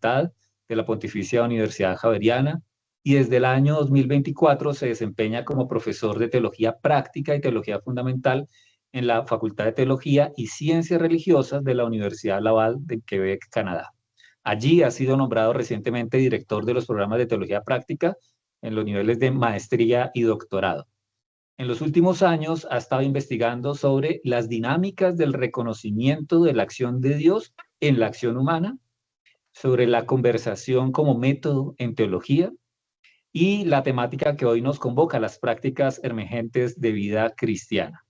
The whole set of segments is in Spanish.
Facultad de la Pontificia Universidad Javeriana y desde el año 2024 se desempeña como profesor de Teología Práctica y Teología Fundamental en la Facultad de Teología y Ciencias Religiosas de la Universidad Laval de Quebec, Canadá. Allí ha sido nombrado recientemente director de los programas de Teología Práctica en los niveles de maestría y doctorado. En los últimos años ha estado investigando sobre las dinámicas del reconocimiento de la acción de Dios en la acción humana, sobre la conversación como método en teología y la temática que hoy nos convoca, las prácticas emergentes de vida cristiana.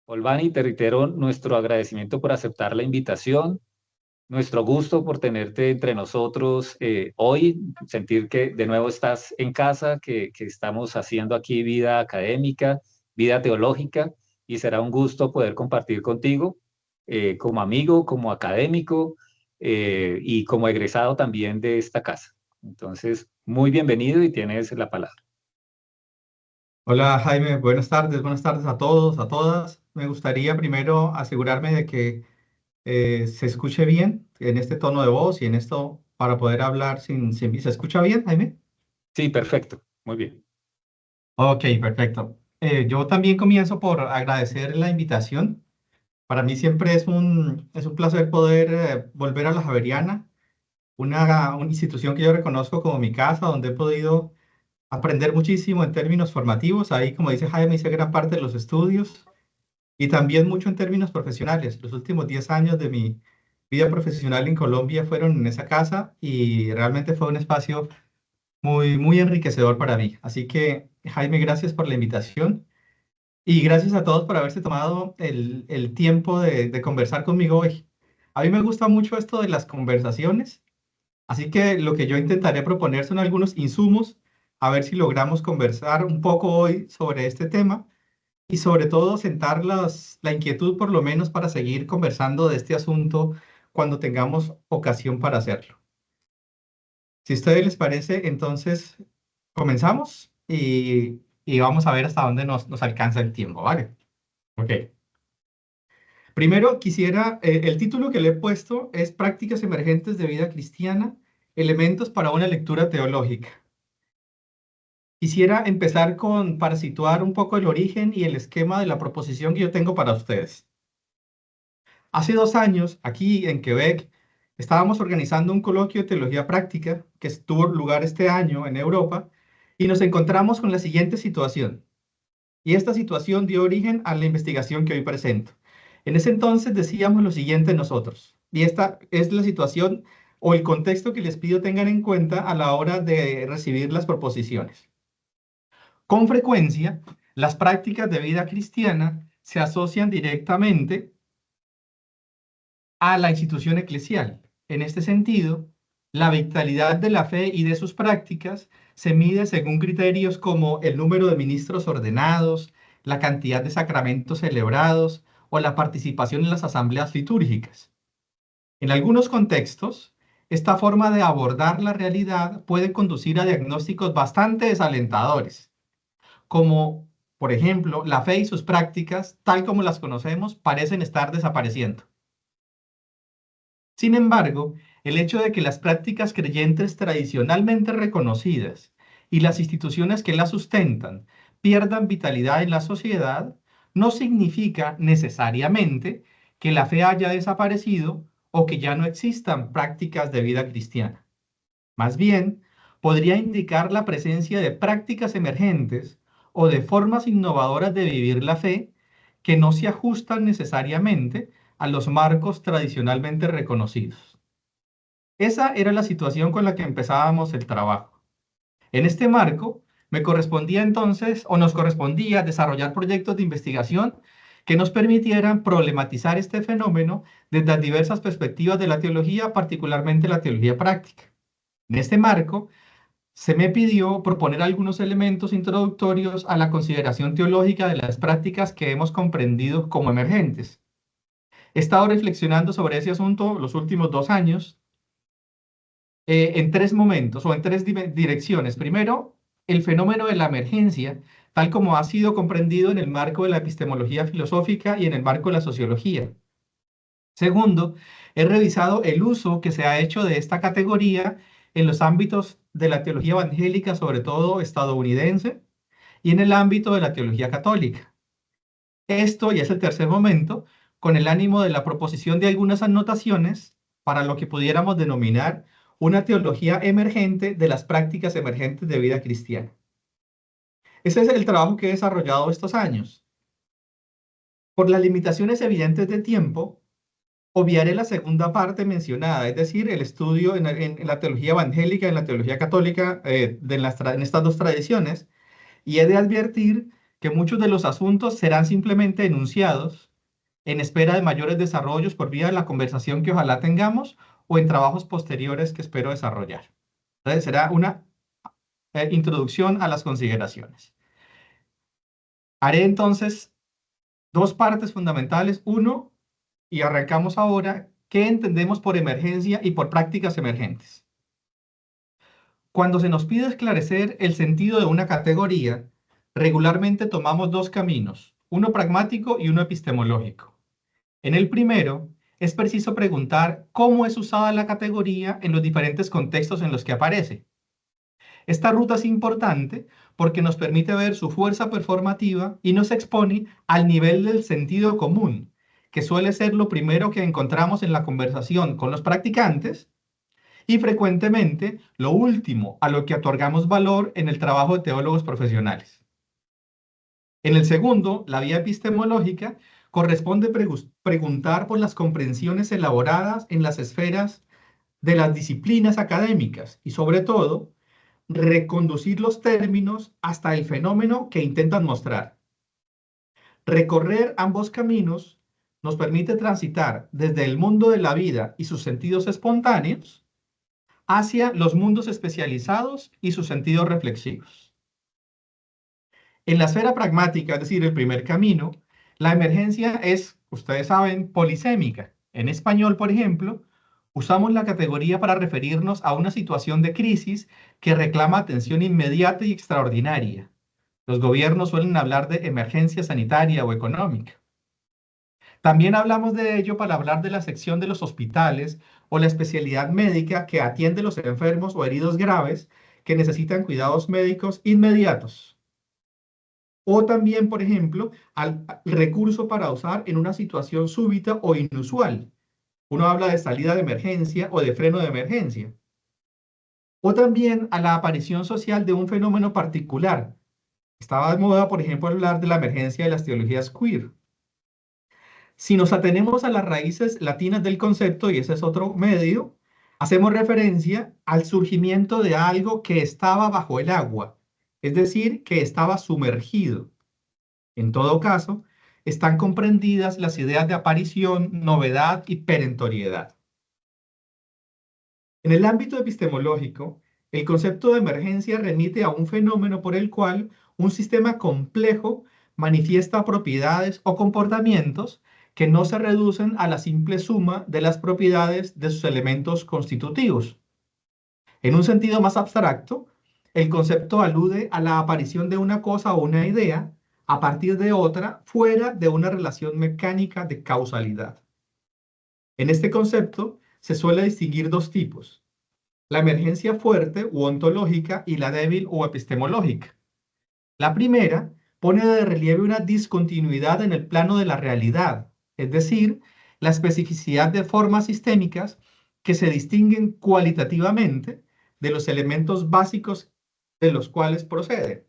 Olvani, te reitero nuestro agradecimiento por aceptar la invitación, nuestro gusto por tenerte entre nosotros hoy, sentir que de nuevo estás en casa, que estamos haciendo aquí vida académica, vida teológica, y será un gusto poder compartir contigo como amigo, como académico y como egresado también de esta casa. Entonces, muy bienvenido y tienes la palabra. Hola Jaime, buenas tardes a todos, a todas. Me gustaría primero asegurarme de que se escuche bien en este tono de voz y en esto para poder hablar sin... ¿Se escucha bien, Jaime? Sí, perfecto, muy bien. Ok, perfecto. Yo también comienzo por agradecer la invitación. Para mí siempre es un placer poder volver a la Javeriana, una institución que yo reconozco como mi casa, donde he podido aprender muchísimo en términos formativos. Ahí, como dice Jaime, hice gran parte de los estudios. Y también mucho en términos profesionales. Los últimos 10 años de mi vida profesional en Colombia fueron en esa casa y realmente fue un espacio muy enriquecedor para mí. Así que, Jaime, gracias por la invitación y gracias a todos por haberse tomado el tiempo de conversar conmigo hoy. A mí me gusta mucho esto de las conversaciones, así que lo que yo intentaré proponer son algunos insumos, a ver si logramos conversar un poco hoy sobre este tema y sobre todo sentar la inquietud por lo menos para seguir conversando de este asunto cuando tengamos ocasión para hacerlo. Si a ustedes les parece, entonces comenzamos y vamos a ver hasta dónde nos alcanza el tiempo, ¿vale? Ok. Primero quisiera, el título que le he puesto es Prácticas emergentes de vida cristiana, elementos para una lectura teológica. Quisiera empezar para situar un poco el origen y el esquema de la proposición que yo tengo para ustedes. Hace 2 años, aquí en Quebec, estábamos organizando un coloquio de teología práctica que tuvo lugar este año en Europa y nos encontramos con la siguiente situación. Y esta situación dio origen a la investigación que hoy presento. En ese entonces decíamos lo siguiente nosotros, y esta es la situación o el contexto que les pido tengan en cuenta a la hora de recibir las proposiciones. Con frecuencia, las prácticas de vida cristiana se asocian directamente a la institución eclesial. En este sentido, la vitalidad de la fe y de sus prácticas se mide según criterios como el número de ministros ordenados, la cantidad de sacramentos celebrados o la participación en las asambleas litúrgicas. En algunos contextos, esta forma de abordar la realidad puede conducir a diagnósticos bastante desalentadores, como, por ejemplo, la fe y sus prácticas, tal como las conocemos, parecen estar desapareciendo. Sin embargo, el hecho de que las prácticas creyentes tradicionalmente reconocidas y las instituciones que las sustentan pierdan vitalidad en la sociedad no significa necesariamente que la fe haya desaparecido o que ya no existan prácticas de vida cristiana. Más bien, podría indicar la presencia de prácticas emergentes o de formas innovadoras de vivir la fe que no se ajustan necesariamente a los marcos tradicionalmente reconocidos. Esa era la situación con la que empezábamos el trabajo. En este marco, me correspondía entonces, o nos correspondía, desarrollar proyectos de investigación que nos permitieran problematizar este fenómeno desde las diversas perspectivas de la teología, particularmente la teología práctica. En este marco, se me pidió proponer algunos elementos introductorios a la consideración teológica de las prácticas que hemos comprendido como emergentes. He estado reflexionando sobre ese asunto los últimos 2 años en tres momentos o en tres direcciones. Primero, el fenómeno de la emergencia, tal como ha sido comprendido en el marco de la epistemología filosófica y en el marco de la sociología. Segundo, he revisado el uso que se ha hecho de esta categoría en los ámbitos de la teología evangélica, sobre todo estadounidense, y en el ámbito de la teología católica. Esto, y es el tercer momento, con el ánimo de la proposición de algunas anotaciones para lo que pudiéramos denominar una teología emergente de las prácticas emergentes de vida cristiana. Ese es el trabajo que he desarrollado estos años. Por las limitaciones evidentes de tiempo, obviaré la segunda parte mencionada, es decir, el estudio en la teología evangélica, en la teología católica, en estas dos tradiciones, y he de advertir que muchos de los asuntos serán simplemente enunciados en espera de mayores desarrollos por vía de la conversación que ojalá tengamos o en trabajos posteriores que espero desarrollar. Entonces, será una introducción a las consideraciones. Haré entonces dos partes fundamentales. Uno, y arrancamos ahora, ¿qué entendemos por emergencia y por prácticas emergentes? Cuando se nos pide esclarecer el sentido de una categoría, regularmente tomamos dos caminos, uno pragmático y uno epistemológico. En el primero, es preciso preguntar cómo es usada la categoría en los diferentes contextos en los que aparece. Esta ruta es importante porque nos permite ver su fuerza performativa y nos expone al nivel del sentido común, que suele ser lo primero que encontramos en la conversación con los practicantes y frecuentemente lo último a lo que otorgamos valor en el trabajo de teólogos profesionales. En el segundo, la vía epistemológica, corresponde preguntar por las comprensiones elaboradas en las esferas de las disciplinas académicas y, sobre todo, reconducir los términos hasta el fenómeno que intentan mostrar. Recorrer ambos caminos nos permite transitar desde el mundo de la vida y sus sentidos espontáneos hacia los mundos especializados y sus sentidos reflexivos. En la esfera pragmática, es decir, el primer camino, la emergencia es, ustedes saben, polisémica. En español, por ejemplo, usamos la categoría para referirnos a una situación de crisis que reclama atención inmediata y extraordinaria. Los gobiernos suelen hablar de emergencia sanitaria o económica. También hablamos de ello para hablar de la sección de los hospitales o la especialidad médica que atiende a los enfermos o heridos graves que necesitan cuidados médicos inmediatos. O también, por ejemplo, al recurso para usar en una situación súbita o inusual. Uno habla de salida de emergencia o de freno de emergencia. O también a la aparición social de un fenómeno particular. Estaba de moda, por ejemplo, hablar de la emergencia de las teologías queer. Si nos atenemos a las raíces latinas del concepto, y ese es otro medio, hacemos referencia al surgimiento de algo que estaba bajo el agua, es decir, que estaba sumergido. En todo caso, están comprendidas las ideas de aparición, novedad y perentoriedad. En el ámbito epistemológico, el concepto de emergencia remite a un fenómeno por el cual un sistema complejo manifiesta propiedades o comportamientos que no se reducen a la simple suma de las propiedades de sus elementos constitutivos. En un sentido más abstracto, el concepto alude a la aparición de una cosa o una idea a partir de otra fuera de una relación mecánica de causalidad. En este concepto se suele distinguir dos tipos: la emergencia fuerte u ontológica y la débil o epistemológica. La primera pone de relieve una discontinuidad en el plano de la realidad, es decir, la especificidad de formas sistémicas que se distinguen cualitativamente de los elementos básicos de los cuales procede.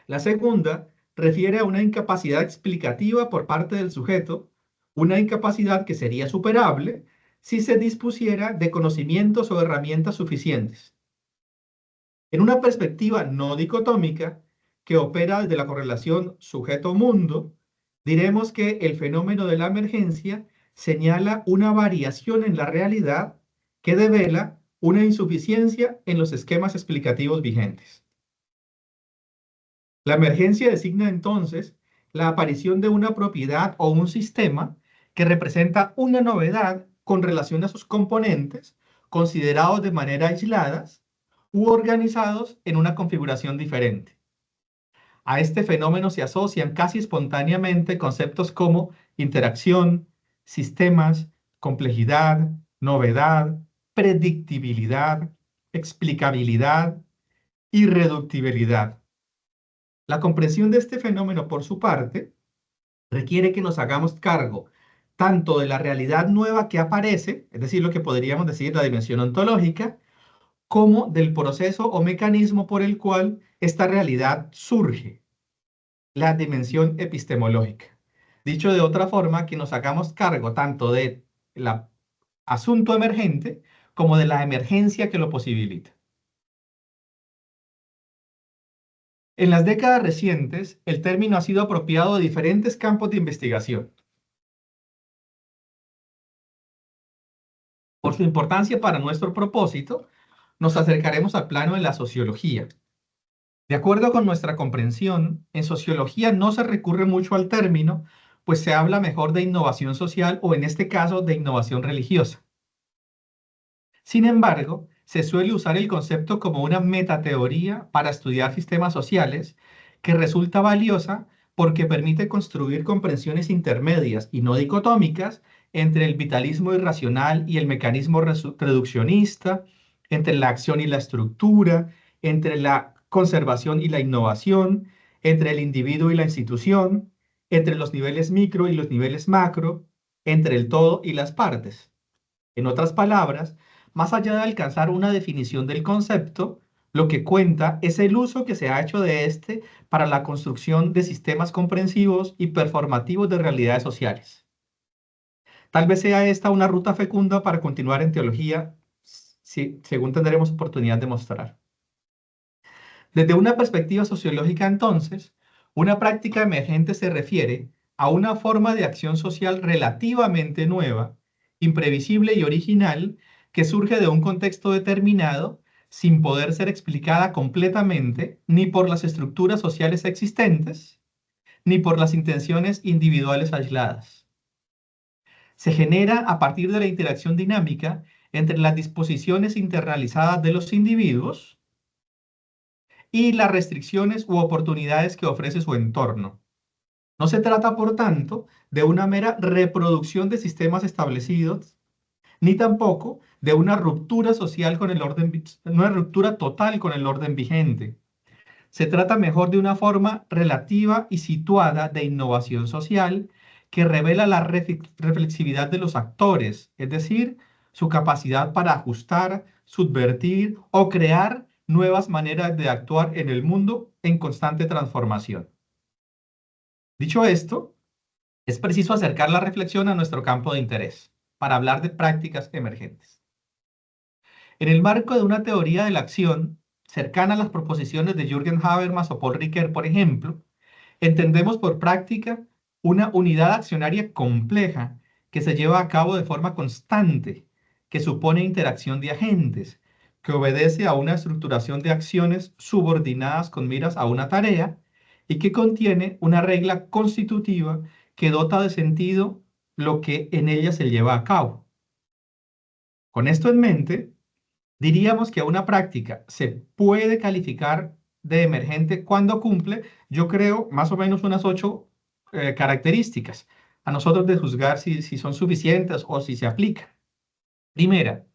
La segunda refiere a una incapacidad explicativa por parte del sujeto, una incapacidad que sería superable si se dispusiera de conocimientos o herramientas suficientes. En una perspectiva no dicotómica, que opera desde la correlación sujeto-mundo, diremos que el fenómeno de la emergencia señala una variación en la realidad que devela una insuficiencia en los esquemas explicativos vigentes. La emergencia designa entonces la aparición de una propiedad o un sistema que representa una novedad con relación a sus componentes, considerados de manera aisladas u organizados en una configuración diferente. A este fenómeno se asocian casi espontáneamente conceptos como interacción, sistemas, complejidad, novedad, predictibilidad, explicabilidad y reductibilidad. La comprensión de este fenómeno, por su parte, requiere que nos hagamos cargo tanto de la realidad nueva que aparece, es decir, lo que podríamos decir la dimensión ontológica, como del proceso o mecanismo por el cual esta realidad surge, la dimensión epistemológica. Dicho de otra forma, que nos hagamos cargo tanto del asunto emergente como de la emergencia que lo posibilita. En las décadas recientes, el término ha sido apropiado de diferentes campos de investigación. Por su importancia para nuestro propósito, nos acercaremos al plano de la sociología. De acuerdo con nuestra comprensión, en sociología no se recurre mucho al término, pues se habla mejor de innovación social o en este caso de innovación religiosa. Sin embargo, se suele usar el concepto como una metateoría para estudiar sistemas sociales que resulta valiosa porque permite construir comprensiones intermedias y no dicotómicas entre el vitalismo irracional y el mecanismo reduccionista, entre la acción y la estructura, entre la conservación y la innovación, entre el individuo y la institución, entre los niveles micro y los niveles macro, entre el todo y las partes. En otras palabras, más allá de alcanzar una definición del concepto, lo que cuenta es el uso que se ha hecho de este para la construcción de sistemas comprensivos y performativos de realidades sociales. Tal vez sea esta una ruta fecunda para continuar en teología, según tendremos oportunidad de mostrar. Desde una perspectiva sociológica, entonces, una práctica emergente se refiere a una forma de acción social relativamente nueva, imprevisible y original, que surge de un contexto determinado, sin poder ser explicada completamente ni por las estructuras sociales existentes, ni por las intenciones individuales aisladas. Se genera a partir de la interacción dinámica entre las disposiciones internalizadas de los individuos y las restricciones u oportunidades que ofrece su entorno. No se trata, por tanto, de una mera reproducción de sistemas establecidos, ni tampoco de una ruptura social con el orden, una ruptura total con el orden vigente. Se trata mejor de una forma relativa y situada de innovación social que revela la reflexividad de los actores, es decir, su capacidad para ajustar, subvertir o crear nuevas maneras de actuar en el mundo en constante transformación. Dicho esto, es preciso acercar la reflexión a nuestro campo de interés para hablar de prácticas emergentes. En el marco de una teoría de la acción cercana a las proposiciones de Jürgen Habermas o Paul Ricoeur, por ejemplo, entendemos por práctica una unidad accionaria compleja que se lleva a cabo de forma constante, que supone interacción de agentes, que obedece a una estructuración de acciones subordinadas con miras a una tarea y que contiene una regla constitutiva que dota de sentido lo que en ella se lleva a cabo. Con esto en mente, diríamos que una práctica se puede calificar de emergente cuando cumple, yo creo, más o menos unas 8 características. A nosotros de juzgar si son suficientes o si se aplican. Primera,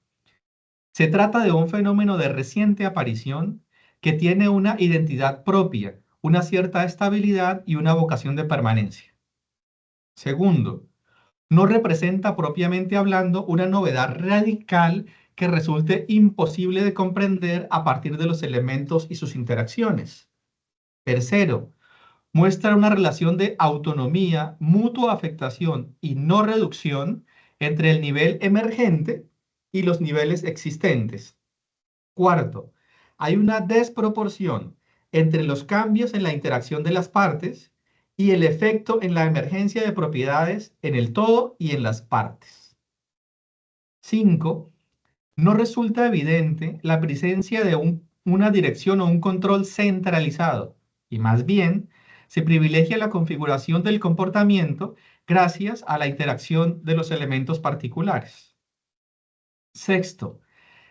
se trata de un fenómeno de reciente aparición que tiene una identidad propia, una cierta estabilidad y una vocación de permanencia. Segundo, no representa propiamente hablando una novedad radical que resulte imposible de comprender a partir de los elementos y sus interacciones. Tercero, muestra una relación de autonomía, mutua afectación y no reducción entre el nivel emergente y los niveles existentes. Cuarto, hay una desproporción entre los cambios en la interacción de las partes y el efecto en la emergencia de propiedades en el todo y en las partes. 5. No resulta evidente la presencia de una dirección o un control centralizado, y más bien se privilegia la configuración del comportamiento gracias a la interacción de los elementos particulares. Sexto,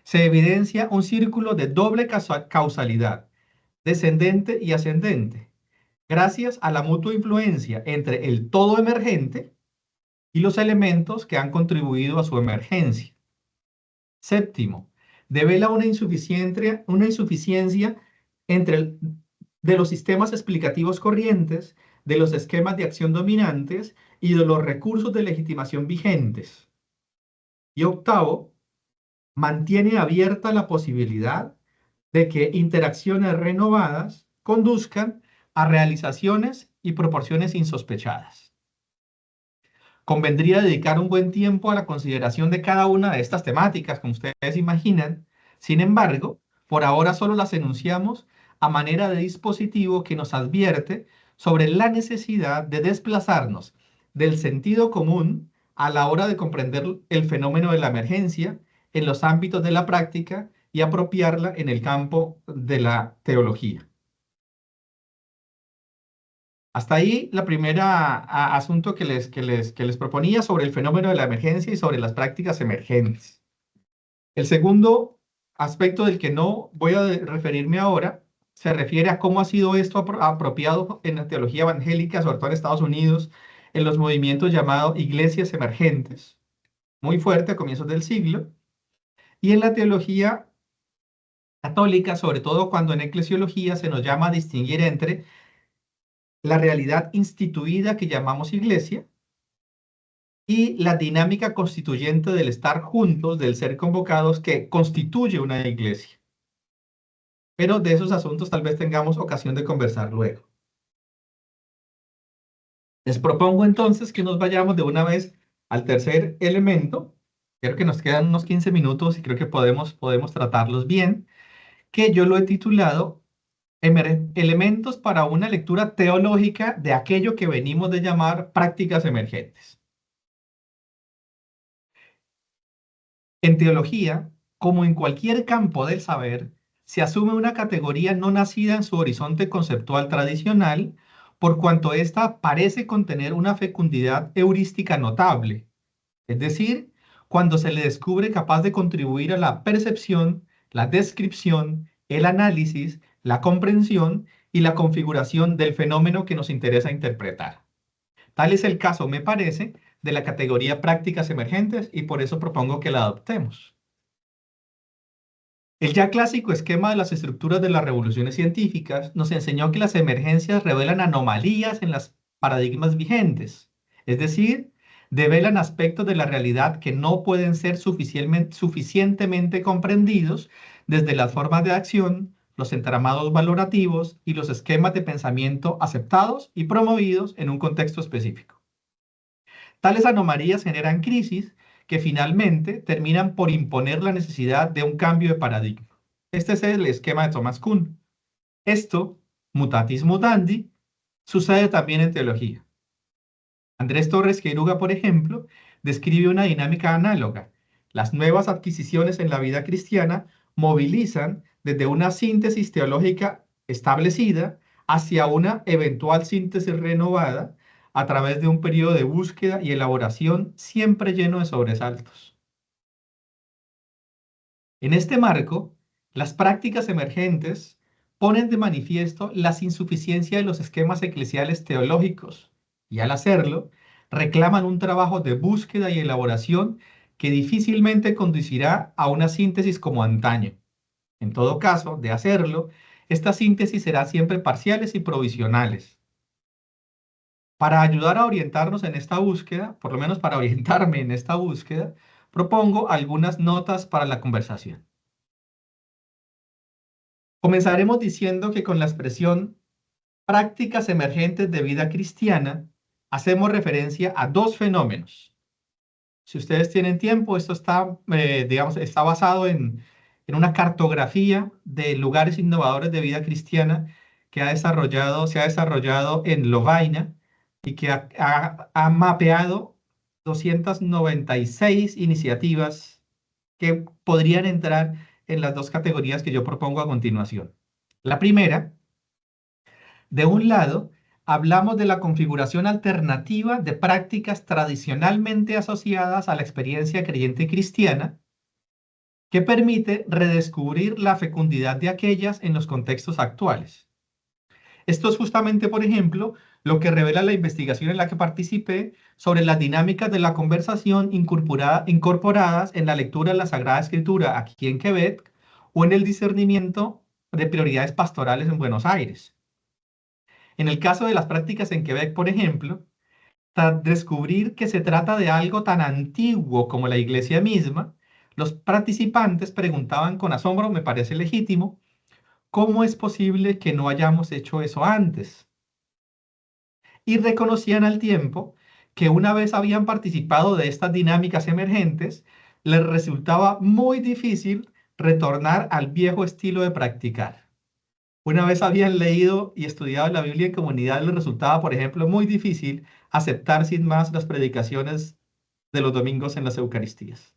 se evidencia un círculo de doble causalidad, descendente y ascendente, gracias a la mutua influencia entre el todo emergente y los elementos que han contribuido a su emergencia. Séptimo, devela una insuficiencia de los sistemas explicativos corrientes, de los esquemas de acción dominantes y de los recursos de legitimación vigentes. Y octavo, mantiene abierta la posibilidad de que interacciones renovadas conduzcan a realizaciones y proporciones insospechadas. Convendría dedicar un buen tiempo a la consideración de cada una de estas temáticas, como ustedes imaginan. Sin embargo, por ahora solo las enunciamos a manera de dispositivo que nos advierte sobre la necesidad de desplazarnos del sentido común a la hora de comprender el fenómeno de la emergencia en los ámbitos de la práctica y apropiarla en el campo de la teología. Hasta ahí la primera asunto que les proponía sobre el fenómeno de la emergencia y sobre las prácticas emergentes. El segundo aspecto del que no voy a referirme ahora se refiere a cómo ha sido esto apropiado en la teología evangélica, sobre todo en Estados Unidos, en los movimientos llamados iglesias emergentes, muy fuerte a comienzos del siglo, y en la teología católica, sobre todo cuando en eclesiología se nos llama a distinguir entre la realidad instituida que llamamos iglesia y la dinámica constituyente del estar juntos, del ser convocados, que constituye una iglesia. Pero de esos asuntos tal vez tengamos ocasión de conversar luego. Les propongo entonces que nos vayamos de una vez al tercer elemento. Creo que nos quedan unos 15 minutos y creo que podemos tratarlos bien, que yo lo he titulado Elementos para una lectura teológica de aquello que venimos de llamar prácticas emergentes. En teología, como en cualquier campo del saber, se asume una categoría no nacida en su horizonte conceptual tradicional, por cuanto ésta parece contener una fecundidad heurística notable, es decir, cuando se le descubre capaz de contribuir a la percepción, la descripción, el análisis, la comprensión y la configuración del fenómeno que nos interesa interpretar. Tal es el caso, me parece, de la categoría prácticas emergentes y por eso propongo que la adoptemos. El ya clásico esquema de las estructuras de las revoluciones científicas nos enseñó que las emergencias revelan anomalías en los paradigmas vigentes, es decir, develan aspectos de la realidad que no pueden ser suficientemente comprendidos desde las formas de acción, los entramados valorativos y los esquemas de pensamiento aceptados y promovidos en un contexto específico. Tales anomalías generan crisis que finalmente terminan por imponer la necesidad de un cambio de paradigma. Este es el esquema de Thomas Kuhn. Esto, mutatis mutandi, sucede también en teología. Andrés Torres Queiruga, por ejemplo, describe una dinámica análoga. Las nuevas adquisiciones en la vida cristiana movilizan desde una síntesis teológica establecida hacia una eventual síntesis renovada a través de un periodo de búsqueda y elaboración siempre lleno de sobresaltos. En este marco, las prácticas emergentes ponen de manifiesto las insuficiencias de los esquemas eclesiales teológicos y al hacerlo, reclaman un trabajo de búsqueda y elaboración que difícilmente conducirá a una síntesis como antaño. En todo caso, de hacerlo, estas síntesis serán siempre parciales y provisionales. Para ayudar a orientarnos en esta búsqueda, por lo menos para orientarme en esta búsqueda, propongo algunas notas para la conversación. Comenzaremos diciendo que con la expresión prácticas emergentes de vida cristiana, hacemos referencia a dos fenómenos. Si ustedes tienen tiempo, esto está, está basado en una cartografía de lugares innovadores de vida cristiana que se ha desarrollado en Lovaina y que ha mapeado 296 iniciativas que podrían entrar en las dos categorías que yo propongo a continuación. La primera, de un lado, hablamos de la configuración alternativa de prácticas tradicionalmente asociadas a la experiencia creyente cristiana, que permite redescubrir la fecundidad de aquellas en los contextos actuales. Esto es justamente, por ejemplo, lo que revela la investigación en la que participé sobre las dinámicas de la conversación incorporadas en la lectura de la Sagrada Escritura aquí en Quebec o en el discernimiento de prioridades pastorales en Buenos Aires. En el caso de las prácticas en Quebec, por ejemplo, tras descubrir que se trata de algo tan antiguo como la iglesia misma, los participantes preguntaban con asombro, me parece legítimo, ¿cómo es posible que no hayamos hecho eso antes? Y reconocían al tiempo que una vez habían participado de estas dinámicas emergentes, les resultaba muy difícil retornar al viejo estilo de practicar. Una vez habían leído y estudiado la Biblia en comunidad, les resultaba, por ejemplo, muy difícil aceptar sin más las predicaciones de los domingos en las Eucaristías.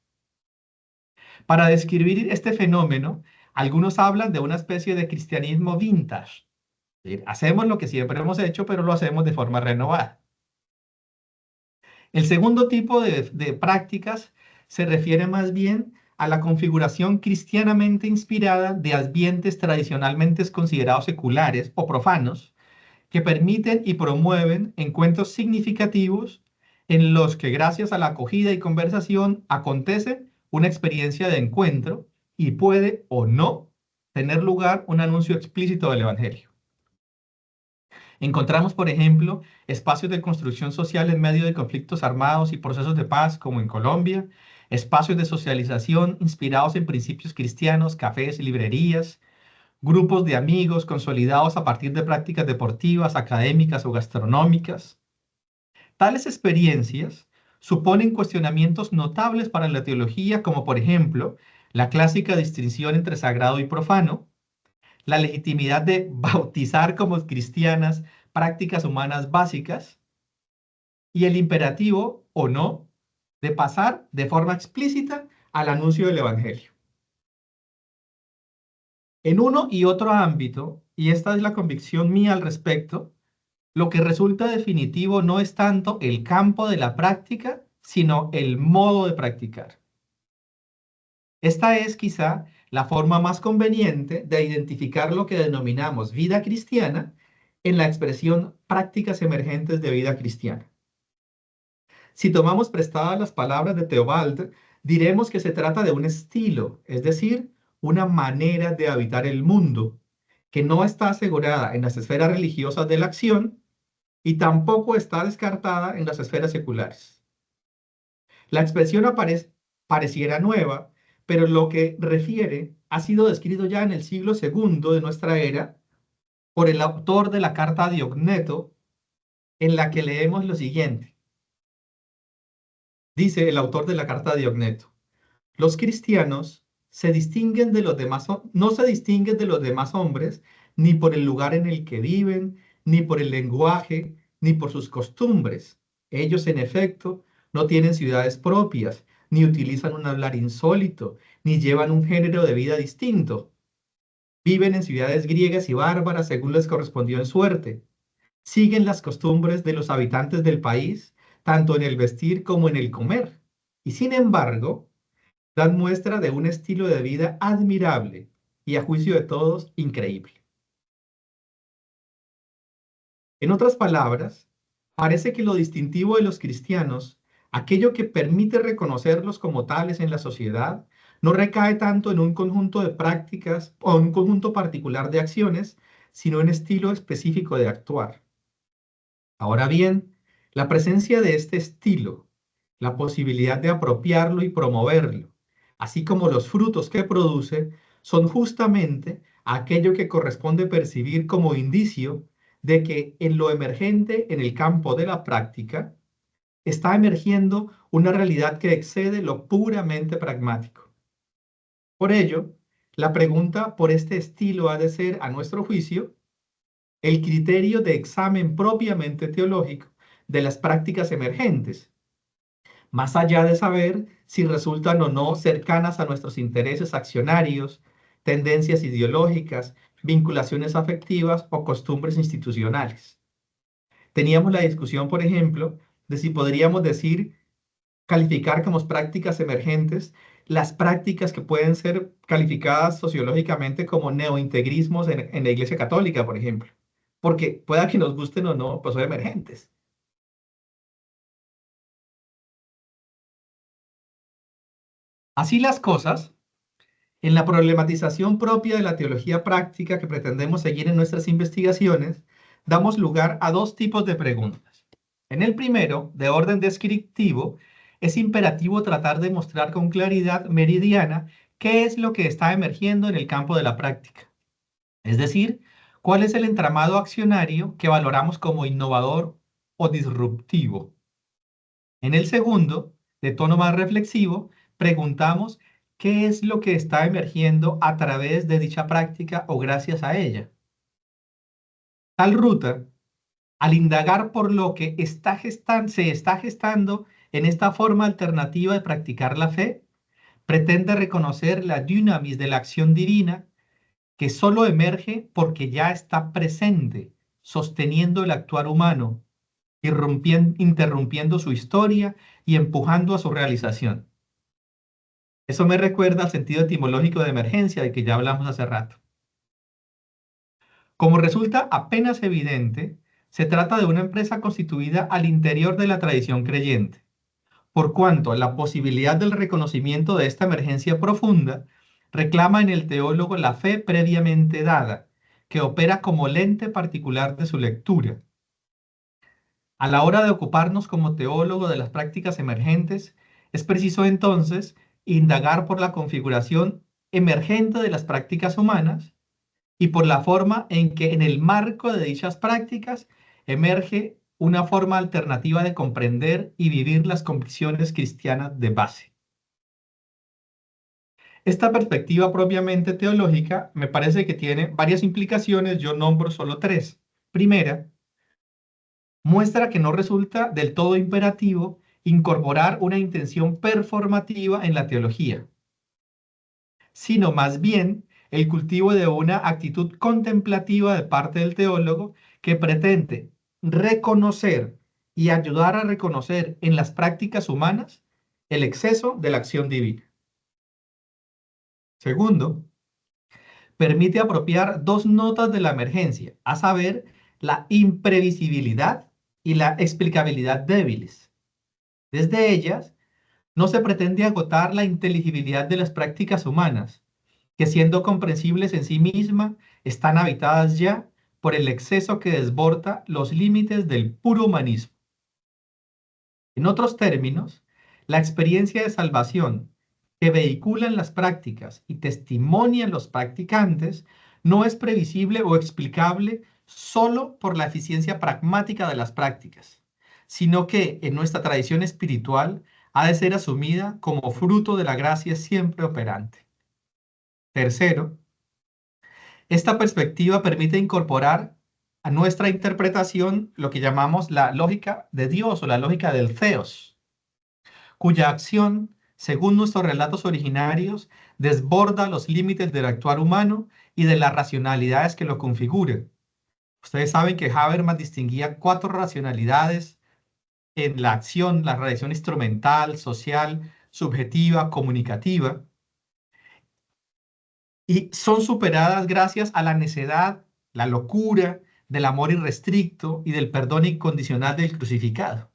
Para describir este fenómeno, algunos hablan de una especie de cristianismo vintage. Es decir, hacemos lo que siempre hemos hecho, pero lo hacemos de forma renovada. El segundo tipo de prácticas se refiere más bien a la configuración cristianamente inspirada de ambientes tradicionalmente considerados seculares o profanos, que permiten y promueven encuentros significativos en los que gracias a la acogida y conversación acontece una experiencia de encuentro y puede o no tener lugar un anuncio explícito del Evangelio. Encontramos, por ejemplo, espacios de construcción social en medio de conflictos armados y procesos de paz, como en Colombia, espacios de socialización inspirados en principios cristianos, cafés y librerías, grupos de amigos consolidados a partir de prácticas deportivas, académicas o gastronómicas. Tales experiencias suponen cuestionamientos notables para la teología, como por ejemplo la clásica distinción entre sagrado y profano, la legitimidad de bautizar como cristianas prácticas humanas básicas y el imperativo o no de pasar de forma explícita al anuncio del Evangelio. En uno y otro ámbito, y esta es la convicción mía al respecto, lo que resulta definitivo no es tanto el campo de la práctica, sino el modo de practicar. Esta es quizá la forma más conveniente de identificar lo que denominamos vida cristiana en la expresión prácticas emergentes de vida cristiana. Si tomamos prestadas las palabras de Theobald, diremos que se trata de un estilo, es decir, una manera de habitar el mundo, que no está asegurada en las esferas religiosas de la acción y tampoco está descartada en las esferas seculares. La expresión pareciera nueva, pero lo que refiere ha sido descrito ya en el siglo II de nuestra era por el autor de la carta a Diogneto, en la que leemos lo siguiente. Dice el autor de la carta a Diogneto: los cristianos se distinguen de los demás, no se distinguen de los demás hombres ni por el lugar en el que viven, ni por el lenguaje, ni por sus costumbres. Ellos, en efecto, no tienen ciudades propias, ni utilizan un hablar insólito, ni llevan un género de vida distinto. Viven en ciudades griegas y bárbaras según les correspondió en suerte. Siguen las costumbres de los habitantes del país, tanto en el vestir como en el comer. Y sin embargo, dan muestra de un estilo de vida admirable y a juicio de todos increíble. En otras palabras, parece que lo distintivo de los cristianos, aquello que permite reconocerlos como tales en la sociedad, no recae tanto en un conjunto de prácticas o un conjunto particular de acciones, sino en estilo específico de actuar. Ahora bien, la presencia de este estilo, la posibilidad de apropiarlo y promoverlo, así como los frutos que produce, son justamente aquello que corresponde percibir como indicio de que en lo emergente en el campo de la práctica está emergiendo una realidad que excede lo puramente pragmático. Por ello, la pregunta por este estilo ha de ser, a nuestro juicio, el criterio de examen propiamente teológico de las prácticas emergentes, más allá de saber si resultan o no cercanas a nuestros intereses accionarios, tendencias ideológicas, vinculaciones afectivas o costumbres institucionales. Teníamos la discusión, por ejemplo, de si podríamos decir, calificar como prácticas emergentes las prácticas que pueden ser calificadas sociológicamente como neointegrismos en la Iglesia Católica, por ejemplo. porque pueda que nos gusten o no, pues son emergentes. Así las cosas, en la problematización propia de la teología práctica que pretendemos seguir en nuestras investigaciones, damos lugar a dos tipos de preguntas. En el primero, de orden descriptivo, es imperativo tratar de mostrar con claridad meridiana qué es lo que está emergiendo en el campo de la práctica. Es decir, cuál es el entramado accionario que valoramos como innovador o disruptivo. En el segundo, de tono más reflexivo, preguntamos qué es lo que está emergiendo a través de dicha práctica o gracias a ella. Tal ruta, al indagar por lo que se está gestando en esta forma alternativa de practicar la fe, pretende reconocer la dynamis de la acción divina que solo emerge porque ya está presente, sosteniendo el actuar humano, interrumpiendo su historia y empujando a su realización. Eso me recuerda al sentido etimológico de emergencia de que ya hablamos hace rato. Como resulta apenas evidente, se trata de una empresa constituida al interior de la tradición creyente, por cuanto la posibilidad del reconocimiento de esta emergencia profunda reclama en el teólogo la fe previamente dada, que opera como lente particular de su lectura. A la hora de ocuparnos como teólogo de las prácticas emergentes, es preciso entonces indagar por la configuración emergente de las prácticas humanas y por la forma en que en el marco de dichas prácticas emerge una forma alternativa de comprender y vivir las convicciones cristianas de base. Esta perspectiva propiamente teológica me parece que tiene varias implicaciones, yo nombro solo tres. Primera, muestra que no resulta del todo imperativo incorporar una intención performativa en la teología, sino más bien el cultivo de una actitud contemplativa de parte del teólogo que pretende reconocer y ayudar a reconocer en las prácticas humanas el exceso de la acción divina. Segundo, permite apropiar dos notas de la emergencia, a saber, la imprevisibilidad y la explicabilidad débiles. Desde ellas, no se pretende agotar la inteligibilidad de las prácticas humanas, que siendo comprensibles en sí mismas, están habitadas ya por el exceso que desborda los límites del puro humanismo. En otros términos, la experiencia de salvación que vehiculan las prácticas y testimonian los practicantes no es previsible o explicable solo por la eficiencia pragmática de las prácticas, sino que en nuestra tradición espiritual ha de ser asumida como fruto de la gracia siempre operante. Tercero, esta perspectiva permite incorporar a nuestra interpretación lo que llamamos la lógica de Dios o la lógica del Theos, cuya acción, según nuestros relatos originarios, desborda los límites del actuar humano y de las racionalidades que lo configuran. Ustedes saben que Habermas distinguía 4 racionalidades en la acción: la radiación instrumental, social, subjetiva, comunicativa, y son superadas gracias a la necedad, la locura del amor irrestricto y del perdón incondicional del crucificado.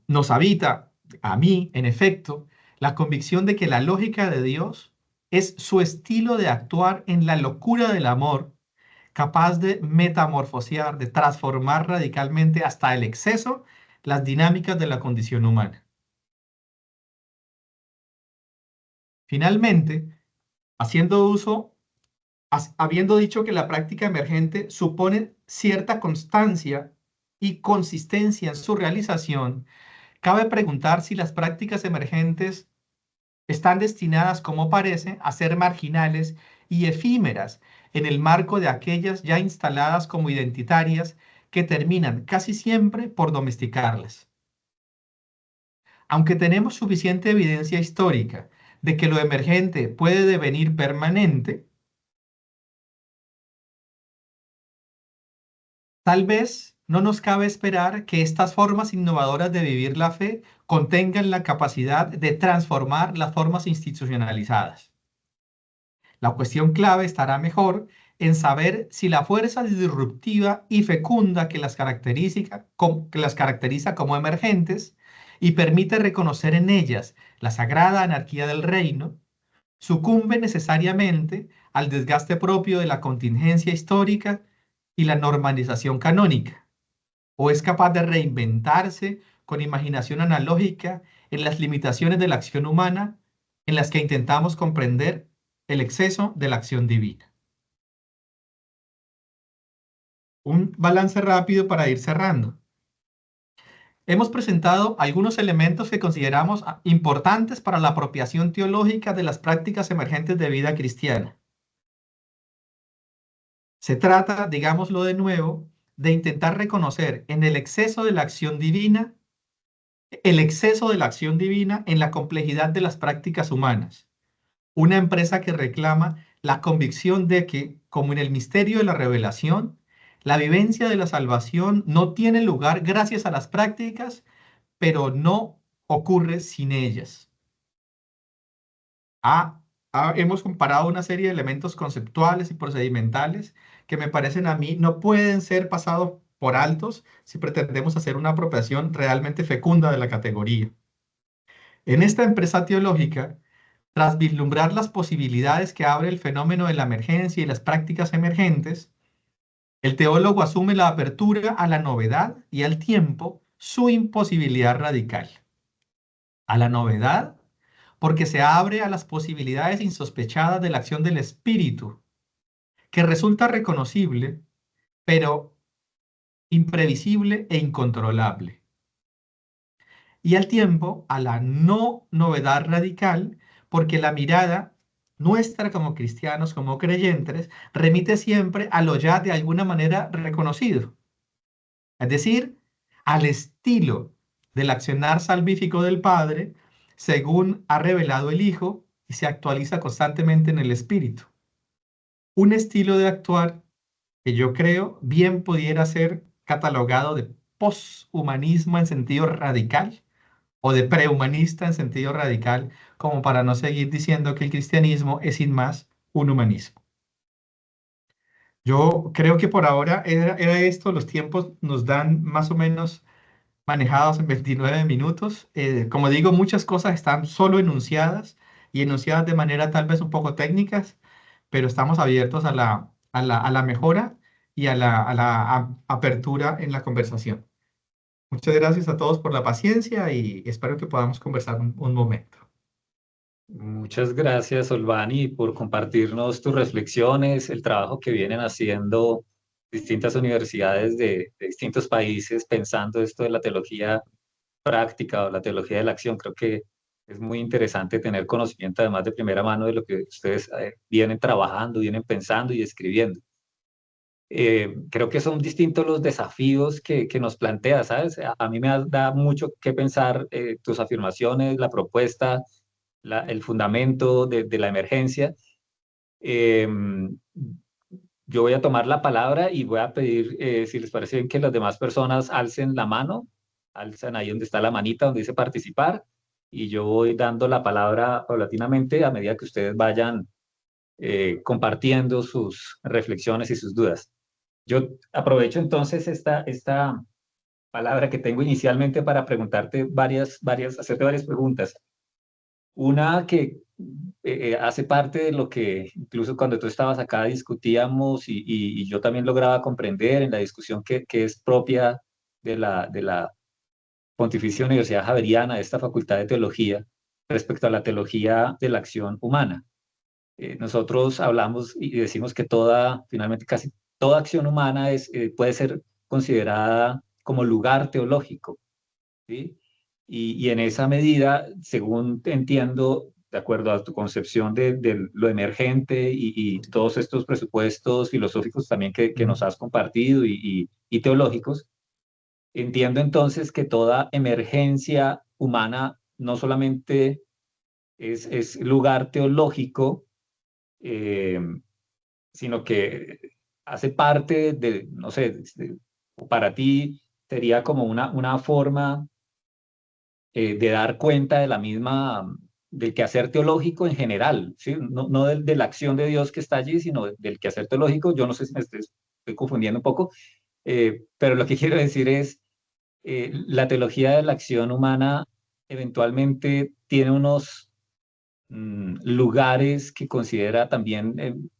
Nos habita, a mí, en efecto, la convicción de que la lógica de Dios es su estilo de actuar en la locura del amor, capaz de metamorfosear, de transformar radicalmente hasta el exceso las dinámicas de la condición humana. Finalmente, habiendo dicho que la práctica emergente supone cierta constancia y consistencia en su realización, cabe preguntar si las prácticas emergentes están destinadas, como parece, a ser marginales y efímeras en el marco de aquellas ya instaladas como identitarias que terminan casi siempre por domesticarlas. Aunque tenemos suficiente evidencia histórica de que lo emergente puede devenir permanente, tal vez no nos cabe esperar que estas formas innovadoras de vivir la fe contengan la capacidad de transformar las formas institucionalizadas. La cuestión clave estará mejor en saber si la fuerza disruptiva y fecunda que las caracteriza como emergentes y permite reconocer en ellas la sagrada anarquía del reino, sucumbe necesariamente al desgaste propio de la contingencia histórica y la normalización canónica, o es capaz de reinventarse con imaginación analógica en las limitaciones de la acción humana en las que intentamos comprender el exceso de la acción divina. Un balance rápido para ir cerrando. Hemos presentado algunos elementos que consideramos importantes para la apropiación teológica de las prácticas emergentes de vida cristiana. Se trata, digámoslo de nuevo, de intentar reconocer en el exceso de la acción divina, el exceso de la acción divina en la complejidad de las prácticas humanas. Una empresa que reclama la convicción de que, como en el misterio de la revelación, la vivencia de la salvación no tiene lugar gracias a las prácticas, pero no ocurre sin ellas. Hemos comparado una serie de elementos conceptuales y procedimentales que me parecen a mí no pueden ser pasados por altos si pretendemos hacer una apropiación realmente fecunda de la categoría. En esta empresa teológica, tras vislumbrar las posibilidades que abre el fenómeno de la emergencia y las prácticas emergentes, el teólogo asume la apertura a la novedad y al tiempo su imposibilidad radical. A la novedad, porque se abre a las posibilidades insospechadas de la acción del espíritu, que resulta reconocible, pero imprevisible e incontrolable. Y al tiempo, a la no novedad radical, porque la mirada nuestra como cristianos, como creyentes, remite siempre a lo ya de alguna manera reconocido, es decir, al estilo del accionar salvífico del Padre, según ha revelado el Hijo y se actualiza constantemente en el Espíritu. Un estilo de actuar que yo creo bien pudiera ser catalogado de poshumanismo en sentido radical o de prehumanista en sentido radical, como para no seguir diciendo que el cristianismo es sin más un humanismo. Yo creo que por ahora era esto, los tiempos nos dan más o menos manejados en 29 minutos. Como digo, muchas cosas están solo enunciadas y enunciadas de manera tal vez un poco técnicas, pero estamos abiertos a la mejora y a la apertura en la conversación. Muchas gracias a todos por la paciencia y espero que podamos conversar un momento. Muchas gracias, Olvani, por compartirnos tus reflexiones, el trabajo que vienen haciendo distintas universidades de distintos países pensando esto de la teología práctica o la teología de la acción. Creo que es muy interesante tener conocimiento, además de primera mano, de lo que ustedes vienen trabajando, vienen pensando y escribiendo. Creo que son distintos los desafíos que nos plantea, ¿sabes? A mí da mucho que pensar tus afirmaciones, la propuesta, el fundamento de la emergencia. Eh, yo voy a tomar la palabra y voy a pedir, si les parece bien, que las demás personas alcen la mano, alzan ahí donde está la manita, donde dice participar, y yo voy dando la palabra paulatinamente a medida que ustedes vayan compartiendo sus reflexiones y sus dudas. Yo aprovecho entonces esta palabra que tengo inicialmente para preguntarte hacerte varias preguntas. Una que hace parte de lo que incluso cuando tú estabas acá discutíamos y yo también lograba comprender en la discusión que es propia de la Pontificia Universidad Javeriana, de esta Facultad de Teología, respecto a la teología de la acción humana. Nosotros hablamos y decimos que finalmente casi toda acción humana puede ser considerada como lugar teológico, ¿sí? Y en esa medida, según entiendo, de acuerdo a tu concepción de lo emergente y todos estos presupuestos filosóficos también que nos has compartido y teológicos, entiendo entonces que toda emergencia humana no solamente es lugar teológico, eh, sino que hace parte de, no sé, para ti sería como una forma de dar cuenta de la misma del quehacer teológico en general, ¿sí? No de la acción de Dios que está allí, sino del quehacer teológico. Yo no sé si estoy confundiendo un poco, pero lo que quiero decir es, la teología de la acción humana eventualmente tiene unos lugares que considera también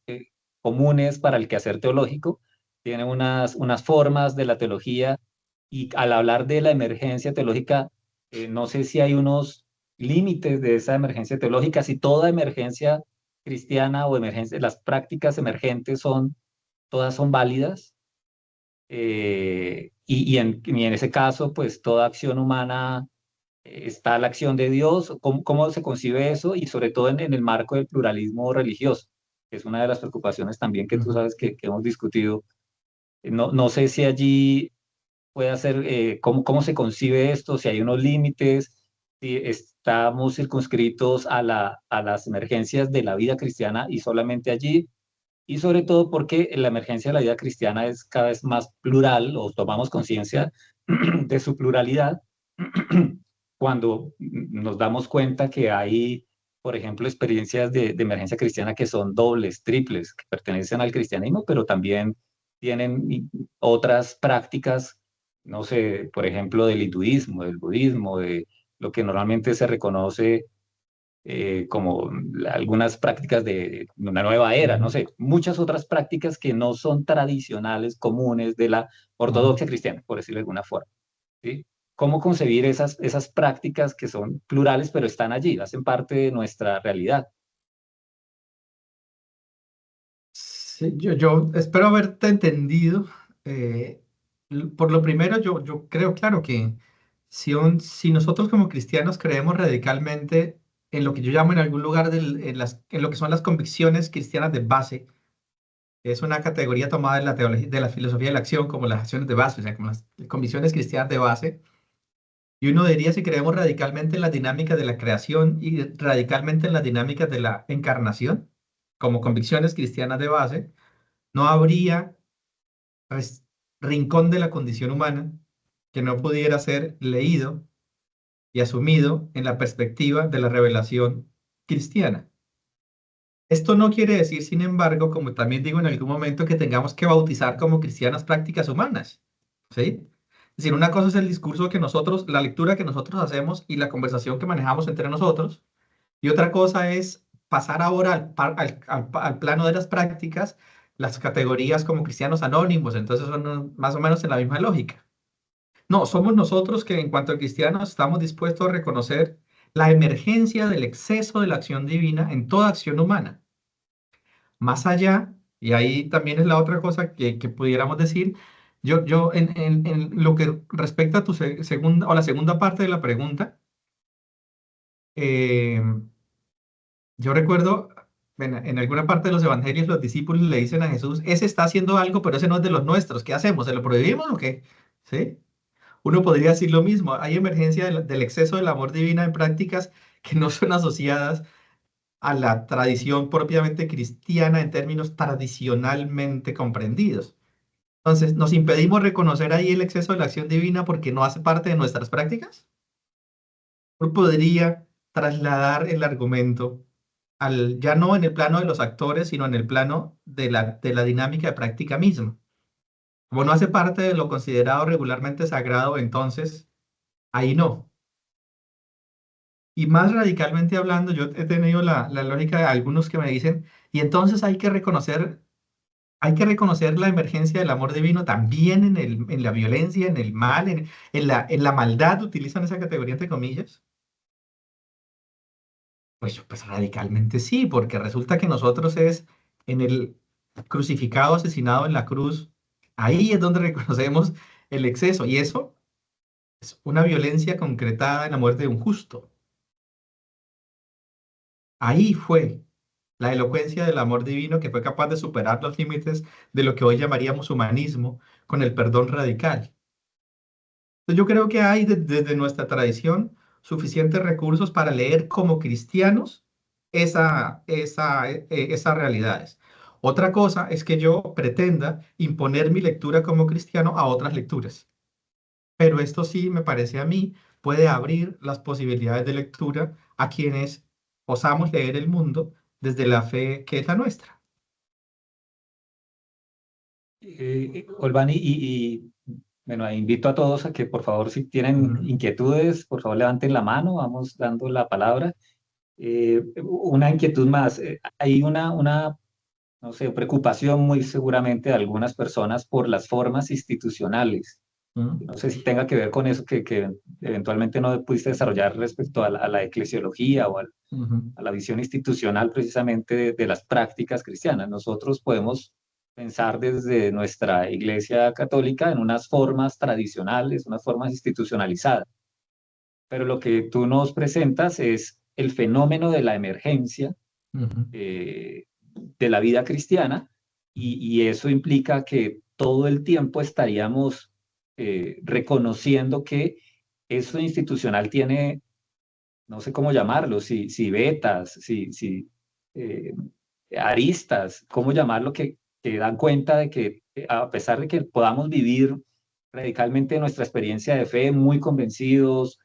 comunes para el quehacer teológico, tiene unas formas de la teología, y al hablar de la emergencia teológica, no sé si hay unos límites de esa emergencia teológica, si toda emergencia cristiana o emergencia, las prácticas emergentes todas son válidas, y en ese caso, pues toda acción humana está la acción de Dios. ¿Cómo se concibe eso? Y sobre todo en el marco del pluralismo religioso, que es una de las preocupaciones también que tú Ujú. sabes que hemos discutido. No sé si allí puede ser, cómo se concibe esto, si hay unos límites, si estamos circunscritos a las emergencias de la vida cristiana y solamente allí, y sobre todo porque la emergencia de la vida cristiana es cada vez más plural, o tomamos conciencia de su pluralidad cuando nos damos cuenta que hay, por ejemplo, experiencias de emergencia cristiana que son dobles, triples, que pertenecen al cristianismo, pero también tienen otras prácticas, no sé, por ejemplo, del hinduismo, del budismo, de lo que normalmente se reconoce como algunas prácticas de una nueva era, no Ujú. sé, muchas otras prácticas que no son tradicionales, comunes de la Ujú. ortodoxia cristiana, por decirlo de alguna forma. ¿Sí? ¿Cómo concebir esas prácticas que son plurales, pero están allí, hacen parte de nuestra realidad? Sí, yo espero haberte entendido. eh, por lo primero, yo creo, claro, que si nosotros como cristianos creemos radicalmente en lo que yo llamo en algún lugar en lo que son las convicciones cristianas de base, es una categoría tomada de la teología, de la filosofía de la acción, como las acciones de base, o sea, como las convicciones cristianas de base. Y uno diría, si creemos radicalmente en las dinámicas de la creación y radicalmente en las dinámicas de la encarnación, como convicciones cristianas de base, no habría, pues, rincón de la condición humana que no pudiera ser leído y asumido en la perspectiva de la revelación cristiana. Esto no quiere decir, sin embargo, como también digo en algún momento, que tengamos que bautizar como cristianas prácticas humanas, ¿sí? Es decir, una cosa es el discurso que nosotros, la lectura que nosotros hacemos y la conversación que manejamos entre nosotros, y otra cosa es pasar ahora al plano de las prácticas, las categorías como cristianos anónimos, entonces son más o menos en la misma lógica. No, somos nosotros que en cuanto a cristianos estamos dispuestos a reconocer la emergencia del exceso de la acción divina en toda acción humana. Más allá, y ahí también es la otra cosa que pudiéramos decir, yo en lo que respecta a tu segunda o la segunda parte de la pregunta, eh, yo recuerdo en alguna parte de los evangelios los discípulos le dicen a Jesús, ese está haciendo algo, pero ese no es de los nuestros, ¿qué hacemos? ¿Se lo prohibimos o qué? ¿Sí? Uno podría decir lo mismo, hay emergencia del exceso del amor divino en prácticas que no son asociadas a la tradición propiamente cristiana en términos tradicionalmente comprendidos. Entonces, ¿nos impedimos reconocer ahí el exceso de la acción divina porque no hace parte de nuestras prácticas? Uno podría trasladar el argumento ya no en el plano de los actores, sino en el plano de la dinámica de práctica misma. Como no hace parte de lo considerado regularmente sagrado, entonces ahí no. Y más radicalmente hablando, yo he tenido la lógica de algunos que me dicen, y entonces hay que reconocer la emergencia del amor divino también en la violencia, en el mal, en la maldad, utilizan esa categoría entre comillas. Pues radicalmente sí, porque resulta que nosotros es en el crucificado, asesinado en la cruz, ahí es donde reconocemos el exceso, y eso es una violencia concretada en la muerte de un justo. Ahí fue la elocuencia del amor divino que fue capaz de superar los límites de lo que hoy llamaríamos humanismo con el perdón radical. Entonces, yo creo que hay desde nuestra tradición suficientes recursos para leer como cristianos esas realidades. Otra cosa es que yo pretenda imponer mi lectura como cristiano a otras lecturas, pero esto sí me parece a mí puede abrir las posibilidades de lectura a quienes osamos leer el mundo desde la fe que es la nuestra. Olvani, bueno, invito a todos a que por favor, si tienen Ujú, inquietudes, por favor levanten la mano, vamos dando la palabra. Una inquietud más, hay no sé, preocupación muy seguramente de algunas personas por las formas institucionales. ujú, No sé si tenga que ver con eso que eventualmente no pudiste desarrollar respecto a la eclesiología o ujú. a la visión institucional precisamente de las prácticas cristianas. Nosotros podemos pensar desde nuestra Iglesia Católica en unas formas tradicionales, unas formas institucionalizadas, pero lo que tú nos presentas es el fenómeno de la emergencia Ujú, de la vida cristiana y eso implica que todo el tiempo estaríamos reconociendo que eso institucional tiene, no sé cómo llamarlo, si vetas, eh, aristas, cómo llamarlo, que dan cuenta de que a pesar de que podamos vivir radicalmente nuestra experiencia de fe muy convencidos,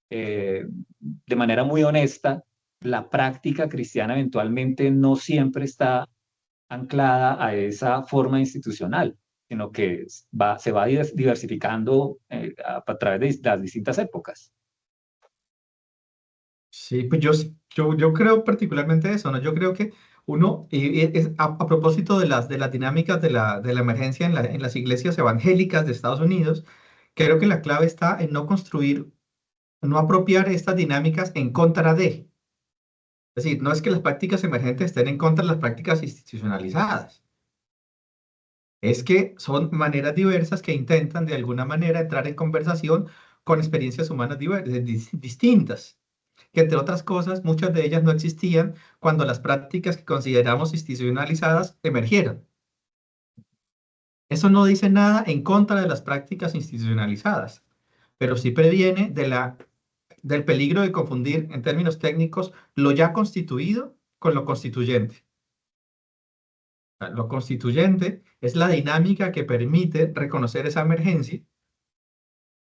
de manera muy honesta, la práctica cristiana eventualmente no siempre está anclada a esa forma institucional, sino que se va diversificando a través de las distintas épocas. sí, pues yo creo particularmente eso, ¿no? Yo creo que uno, a propósito de las dinámicas de la emergencia en las iglesias evangélicas de Estados Unidos, creo que la clave está en no construir, no apropiar estas dinámicas en contra de. Es decir, no es que las prácticas emergentes estén en contra de las prácticas institucionalizadas, es que son maneras diversas que intentan de alguna manera entrar en conversación con experiencias humanas distintas, que entre otras cosas, muchas de ellas no existían cuando las prácticas que consideramos institucionalizadas emergieron. Eso no dice nada en contra de las prácticas institucionalizadas, pero sí previene del peligro de confundir en términos técnicos lo ya constituido con lo constituyente. Lo constituyente es la dinámica que permite reconocer esa emergencia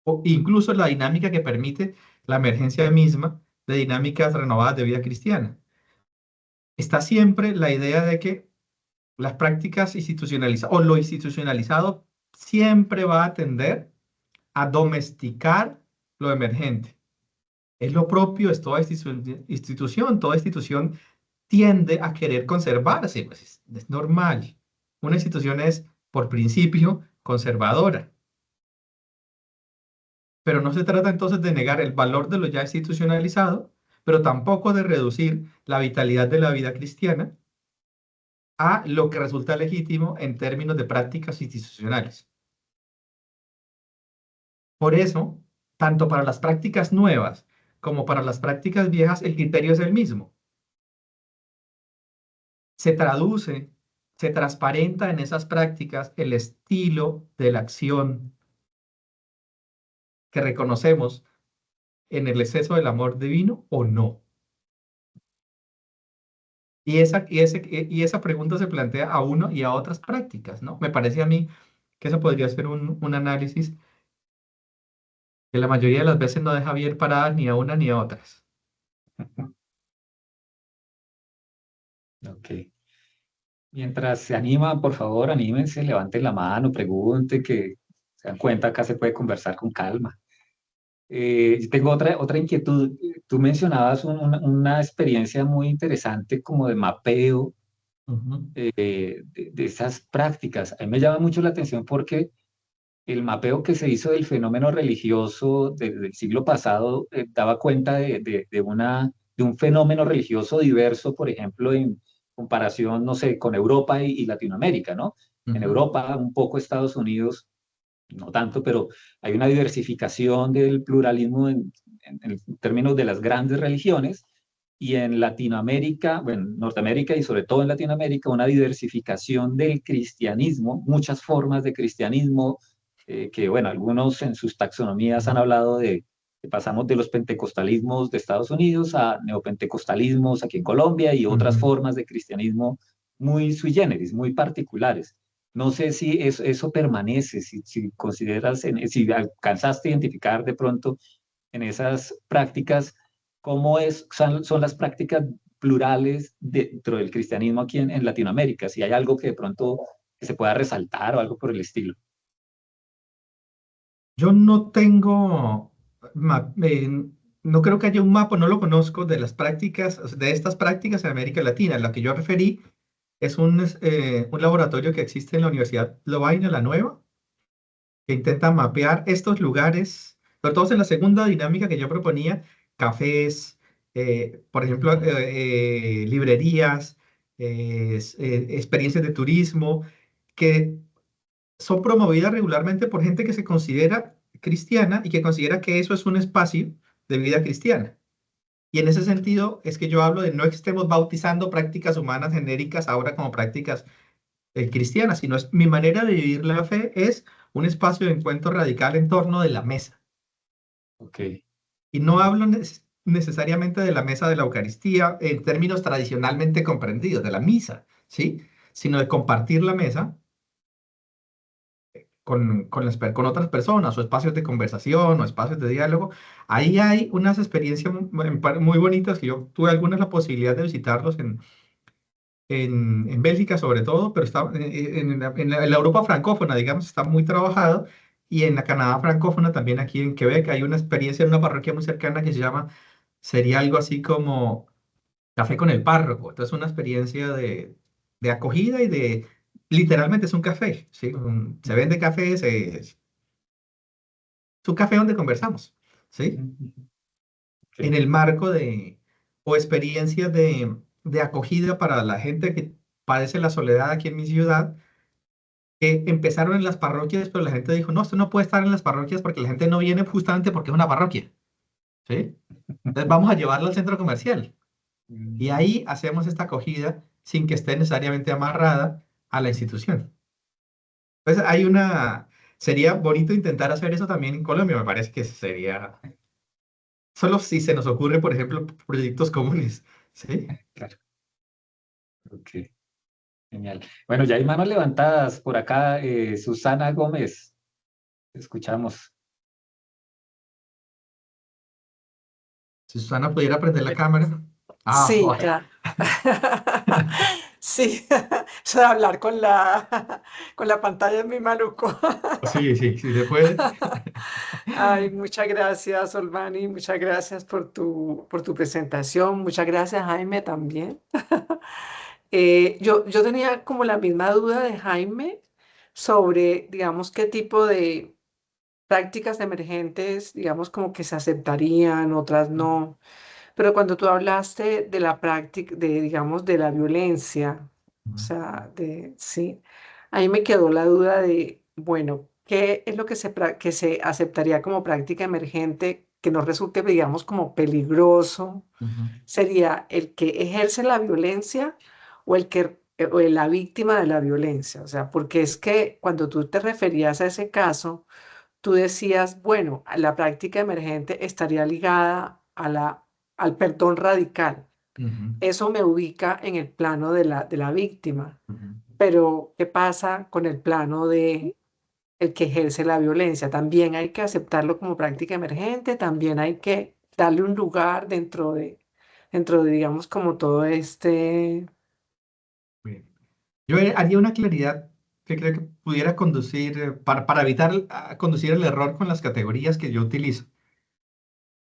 o incluso la dinámica que permite la emergencia misma de dinámicas renovadas de vida cristiana. Está siempre la idea de que las prácticas institucionalizadas o lo institucionalizado siempre va a tender a domesticar lo emergente. Es lo propio, es toda institución tiende a querer conservarse, pues es normal. Una institución es, por principio, conservadora, pero no se trata entonces de negar el valor de lo ya institucionalizado, pero tampoco de reducir la vitalidad de la vida cristiana a lo que resulta legítimo en términos de prácticas institucionales. Por eso, tanto para las prácticas nuevas como para las prácticas viejas, el criterio es el mismo. Se traduce, se transparenta en esas prácticas el estilo de la acción que reconocemos en el exceso del amor divino o no. Y esa pregunta se plantea a uno y a otras prácticas, ¿no? Me parece a mí que eso podría ser un análisis que la mayoría de las veces no deja bien paradas ni a una ni a otras. Ok. Mientras se animan, por favor, anímense, levanten la mano, pregunten, que se dan cuenta, acá se puede conversar con calma. Yo tengo otra inquietud. Tú mencionabas una experiencia muy interesante como de mapeo Ujú, de esas prácticas. A mí me llama mucho la atención porque el mapeo que se hizo del fenómeno religioso del siglo pasado daba cuenta de un fenómeno religioso diverso, por ejemplo, en comparación, no sé, con Europa y Latinoamérica, ¿no? En ujú, Europa, un poco Estados Unidos, no tanto, pero hay una diversificación del pluralismo en términos de las grandes religiones. Y en Latinoamérica, bueno, Norteamérica y sobre todo en Latinoamérica, una diversificación del cristianismo, muchas formas de cristianismo, que bueno, algunos en sus taxonomías han ujú, hablado de que pasamos de los pentecostalismos de Estados Unidos a neopentecostalismos aquí en Colombia y otras ujú. formas de cristianismo muy sui generis, muy particulares. No sé si eso permanece, si consideras, si alcanzaste a identificar de pronto en esas prácticas son las prácticas plurales dentro del cristianismo aquí en Latinoamérica, si hay algo que de pronto que se pueda resaltar o algo por el estilo. Yo no tengo, no creo que haya un mapa, no lo conozco de las prácticas, o sea, de estas prácticas en América Latina. La que yo referí es un laboratorio que existe en la Universidad Lovaina, la Nueva, que intenta mapear estos lugares, sobre todo en la segunda dinámica que yo proponía, cafés, por ejemplo, librerías, experiencias de turismo, que son promovidas regularmente por gente que se considera cristiana y que considera que eso es un espacio de vida cristiana. Y en ese sentido es que yo hablo de no es que estemos bautizando prácticas humanas genéricas ahora como prácticas cristianas, sino es mi manera de vivir la fe es un espacio de encuentro radical en torno de la mesa. Ok. Y no hablo necesariamente de la mesa de la Eucaristía en términos tradicionalmente comprendidos, de la misa, ¿sí? Sino de compartir la mesa con otras personas o espacios de conversación o espacios de diálogo. Ahí hay unas experiencias muy bonitas que yo tuve algunas la posibilidad de visitarlos en Bélgica sobre todo, pero está en la Europa francófona, digamos, está muy trabajado. Y en la Canadá francófona, también aquí en Quebec, hay una experiencia en una parroquia muy cercana que sería algo así como café con el párroco. Entonces, una experiencia de acogida y literalmente es un café, ¿sí? Se vende café, es un café donde conversamos, ¿sí? En Ok. el marco o experiencias de acogida para la gente que padece la soledad aquí en mi ciudad, que empezaron en las parroquias, pero la gente dijo, no, esto no puede estar en las parroquias porque la gente no viene justamente porque es una parroquia, ¿sí? Entonces vamos a llevarlo al centro comercial. Y ahí hacemos esta acogida sin que esté necesariamente amarrada a la institución. Entonces sería bonito intentar hacer eso también en Colombia, me parece que sería, solo si se nos ocurre, por ejemplo, proyectos comunes, ¿sí? Claro. Ok. Genial. Bueno, ya hay manos levantadas por acá. Susana Gómez, te escuchamos. Si Susana pudiera prender la cámara. Ah, Sí, bueno. ya. Sí, eso de hablar con con la pantalla es muy maluco. Sí, sí, sí se puede. Ay, muchas gracias, Olvani, muchas gracias por tu presentación, muchas gracias, Jaime, también. Yo tenía como la misma duda de Jaime sobre, digamos, qué tipo de prácticas emergentes, digamos, como que se aceptarían, otras no. Pero cuando tú hablaste de la práctica, digamos, de la violencia, o sea, sí, ahí me quedó la duda de, bueno, ¿qué es lo que que se aceptaría como práctica emergente que no resulte, digamos, como peligroso? Ujú, ¿Sería el que ejerce la violencia o la víctima de la violencia? O sea, porque es que cuando tú te referías a ese caso, tú decías, bueno, la práctica emergente estaría ligada al perdón radical. ujú, Eso me ubica en el plano de de la víctima. ujú. Pero, ¿qué pasa con el plano de el que ejerce la violencia? También hay que aceptarlo como práctica emergente, también hay que darle un lugar dentro de, digamos, como todo este... Bien. Yo haría una claridad que creo que pudiera conducir, para evitar conducir el error con las categorías que yo utilizo.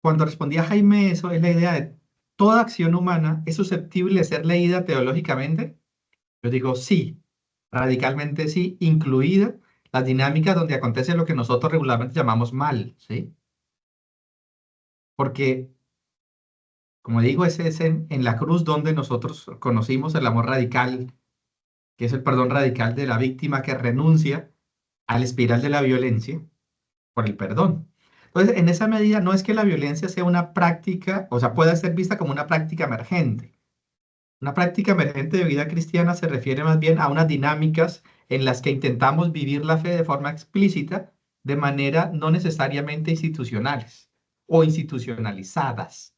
Cuando respondí a Jaime eso, es la idea de toda acción humana es susceptible de ser leída teológicamente. Yo digo sí, radicalmente sí, incluida las dinámicas donde acontece lo que nosotros regularmente llamamos mal, ¿sí? Porque, como digo, ese es en la cruz donde nosotros conocimos el amor radical, que es el perdón radical de la víctima que renuncia a la espiral de la violencia por el perdón. Entonces, en esa medida, no es que la violencia sea una práctica, o sea, pueda ser vista como una práctica emergente. Una práctica emergente de vida cristiana se refiere más bien a unas dinámicas en las que intentamos vivir la fe de forma explícita, de manera no necesariamente institucionales o institucionalizadas.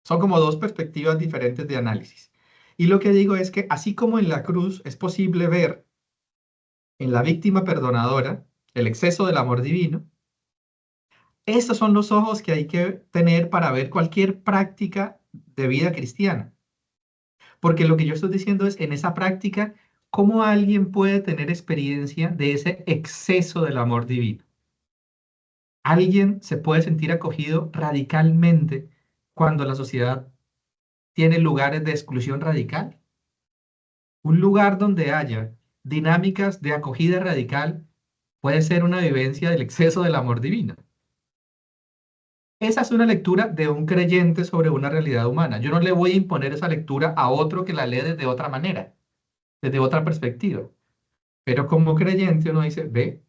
Son como dos perspectivas diferentes de análisis. Y lo que digo es que así como en la cruz es posible ver en la víctima perdonadora el exceso del amor divino, Estos son los ojos que hay que tener para ver cualquier práctica de vida cristiana. Porque lo que yo estoy diciendo es, en esa práctica, ¿cómo alguien puede tener experiencia de ese exceso del amor divino? Alguien se puede sentir acogido radicalmente cuando la sociedad tiene lugares de exclusión radical. Un lugar donde haya dinámicas de acogida radical puede ser una vivencia del exceso del amor divino. Esa es una lectura de un creyente sobre una realidad humana. Yo no le voy a imponer esa lectura a otro que la lee desde otra manera, desde otra perspectiva. Pero como creyente uno dice, ve,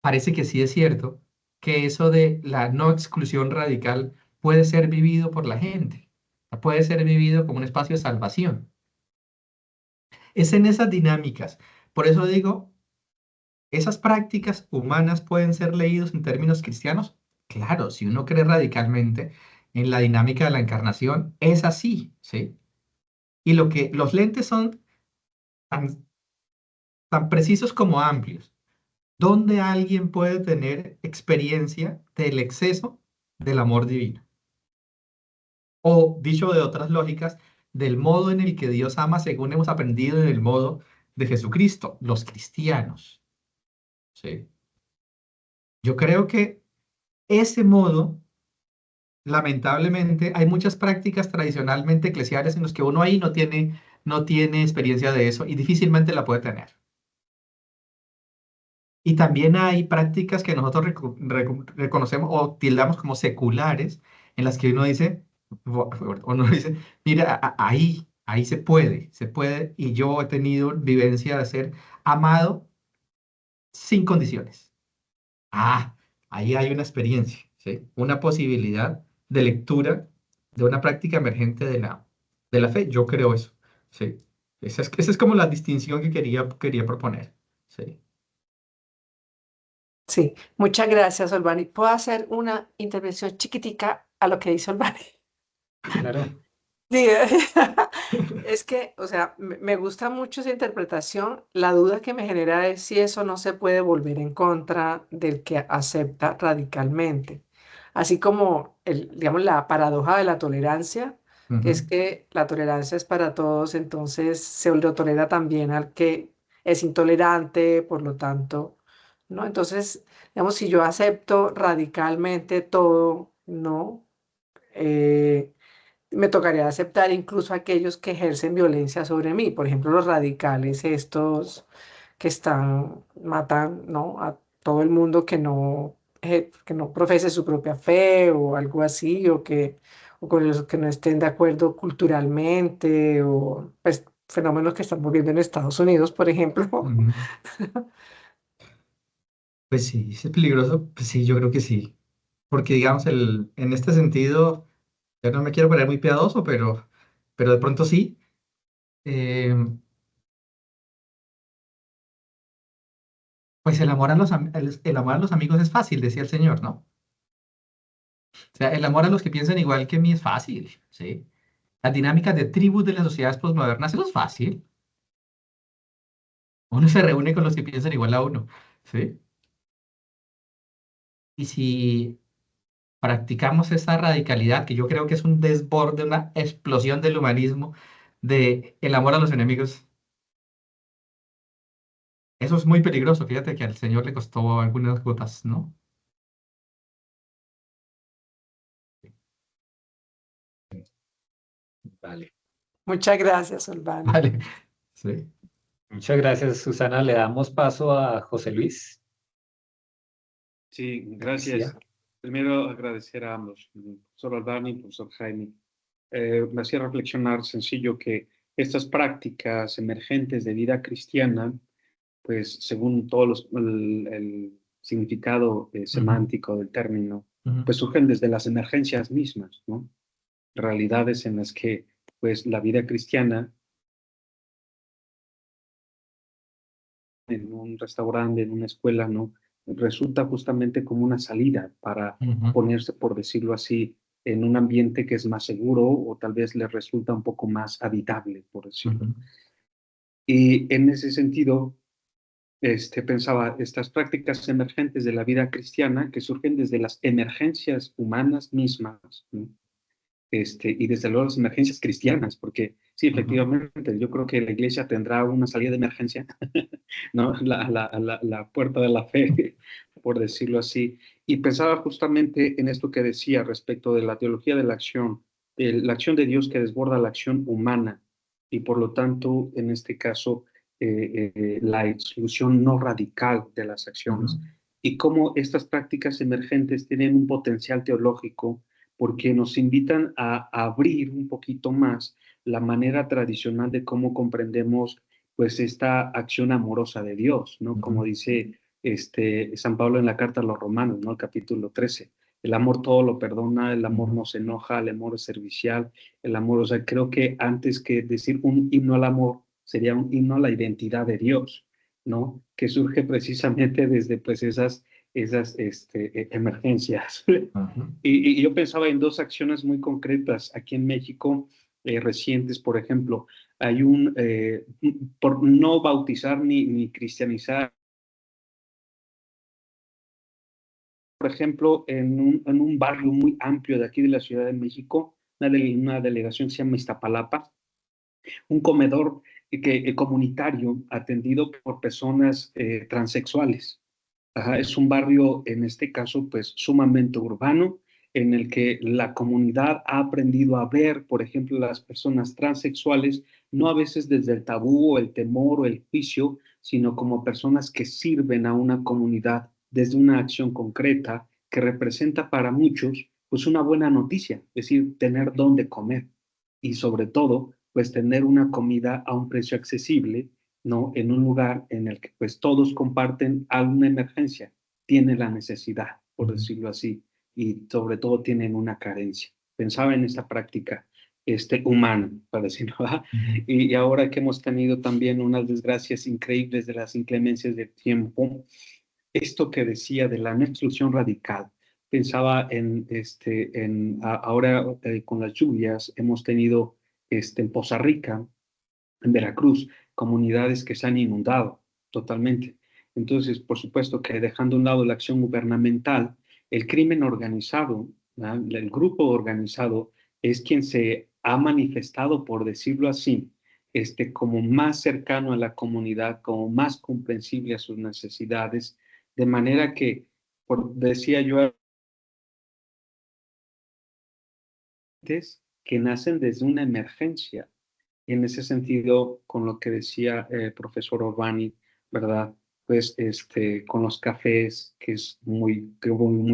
parece que sí es cierto que eso de la no exclusión radical puede ser vivido por la gente, puede ser vivido como un espacio de salvación. Es en esas dinámicas. Por eso digo, ¿esas prácticas humanas pueden ser leídos en términos cristianos? Claro, si uno cree radicalmente en la dinámica de la encarnación, es así, ¿sí? Y lo que los lentes son tan, tan precisos como amplios. ¿Dónde alguien puede tener experiencia del exceso del amor divino? O, dicho de otras lógicas, del modo en el que Dios ama según hemos aprendido en el modo de Jesucristo, los cristianos, ¿sí? Yo creo que ese modo, lamentablemente, hay muchas prácticas tradicionalmente eclesiales en las que uno ahí no tiene experiencia de eso y difícilmente la puede tener. Y también hay prácticas que nosotros reconocemos o tildamos como seculares, en las que uno dice, mira, ahí se puede, y yo he tenido vivencia de ser amado sin condiciones. Ah, ahí hay una experiencia, ¿sí? Una posibilidad de lectura de una práctica emergente de la fe. Yo creo eso, ¿sí? Esa es como la distinción que quería proponer, ¿sí? Sí, muchas gracias, Olvani. ¿Puedo hacer una intervención chiquitica a lo que dice Olvani? Claro. Sí, es que, o sea, me gusta mucho esa interpretación. La duda que me genera es si eso no se puede volver en contra del que acepta radicalmente. Así como, digamos, la paradoja de la tolerancia, que es Ujú, que la tolerancia es para todos, entonces se lo tolera también al que es intolerante, por lo tanto, ¿no? Entonces, digamos, si yo acepto radicalmente todo, ¿no? Eh, Me tocaría aceptar incluso aquellos que ejercen violencia sobre mí, por ejemplo, los radicales, estos que matan, ¿no? A todo el mundo que no profese su propia fe o algo así, o con los que no estén de acuerdo culturalmente, o pues fenómenos que estamos viendo en Estados Unidos, por ejemplo. ujú. Pues sí, es peligroso. Pues sí, yo creo que sí. Porque, digamos, en este sentido, yo no me quiero poner muy piadoso, pero de pronto sí. eh, pues el amor a los amigos es fácil, decía el Señor, ¿no? O sea, el amor a los que piensan igual que mí es fácil, ¿sí? Las dinámicas de tribus de las sociedades postmodernas, eso es fácil. Uno se reúne con los que piensan igual a uno, ¿sí? Y si practicamos esa radicalidad, que yo creo que es un desborde, una explosión del humanismo, de el amor a los enemigos, eso es muy peligroso. Fíjate que al Señor le costó algunas gotas, ¿no? Vale. Muchas gracias, Olvani. Vale, sí. Muchas gracias, Susana. Le damos paso a José Luis Sí, García. gracias. Primero agradecer a ambos, profesor Albani y profesor Jaime. Me hacía reflexionar sencillo que estas prácticas emergentes de vida cristiana, pues según el significado Ujú, semántico del término, ujú, pues surgen desde las emergencias mismas, ¿no? Realidades en las que pues la vida cristiana en un restaurante, en una escuela, ¿no? Resulta justamente como una salida para ujú, ponerse, por decirlo así, en un ambiente que es más seguro o tal vez le resulta un poco más habitable, por decirlo. ujú, Y en ese sentido, pensaba, estas prácticas emergentes de la vida cristiana que surgen desde las emergencias humanas mismas, ¿no? Y desde luego las emergencias cristianas, porque sí, efectivamente, yo creo que la iglesia tendrá una salida de emergencia, ¿no? La puerta de la fe, por decirlo así. Y pensaba justamente en esto que decía respecto de la teología de la acción de Dios que desborda la acción humana, y por lo tanto, en este caso, la exclusión no radical de las acciones, y cómo estas prácticas emergentes tienen un potencial teológico porque nos invitan a abrir un poquito más la manera tradicional de cómo comprendemos pues esta acción amorosa de Dios, ¿no? Como dice San Pablo en la carta a los Romanos, ¿no? El capítulo 13. El amor todo lo perdona, el amor no se enoja, el amor es servicial, el amor, o sea, creo que antes que decir un himno al amor, sería un himno a la identidad de Dios, ¿no? Que surge precisamente desde pues esas emergencias. Y yo pensaba en dos acciones muy concretas aquí en México, recientes, por ejemplo, hay por no bautizar ni cristianizar, por ejemplo, en un barrio muy amplio de aquí de la Ciudad de México, una delegación que se llama Iztapalapa, un comedor comunitario atendido por personas transexuales. Ajá, es un barrio, en este caso, pues sumamente urbano, en el que la comunidad ha aprendido a ver, por ejemplo, las personas transexuales, no a veces desde el tabú o el temor o el juicio, sino como personas que sirven a una comunidad desde una acción concreta que representa para muchos, pues una buena noticia, es decir, tener dónde comer y sobre todo, pues tener una comida a un precio accesible, ¿no? En un lugar en el que pues todos comparten alguna emergencia, tienen la necesidad, por decirlo así, y sobre todo tienen una carencia. Pensaba en esta práctica humana, para decirlo, ¿verdad? Y ahora que hemos tenido también unas desgracias increíbles de las inclemencias del tiempo, esto que decía de la no exclusión radical, pensaba ahora con las lluvias hemos tenido en Poza Rica, en Veracruz, comunidades que se han inundado totalmente. Entonces, por supuesto que dejando a un lado la acción gubernamental, el crimen organizado, ¿no? El grupo organizado es quien se ha manifestado, por decirlo así, como más cercano a la comunidad, como más comprensible a sus necesidades, de manera que, decía yo antes, que nacen desde una emergencia. En ese sentido, con lo que decía el profesor Urbani, ¿verdad? Pues con los cafés, que es muy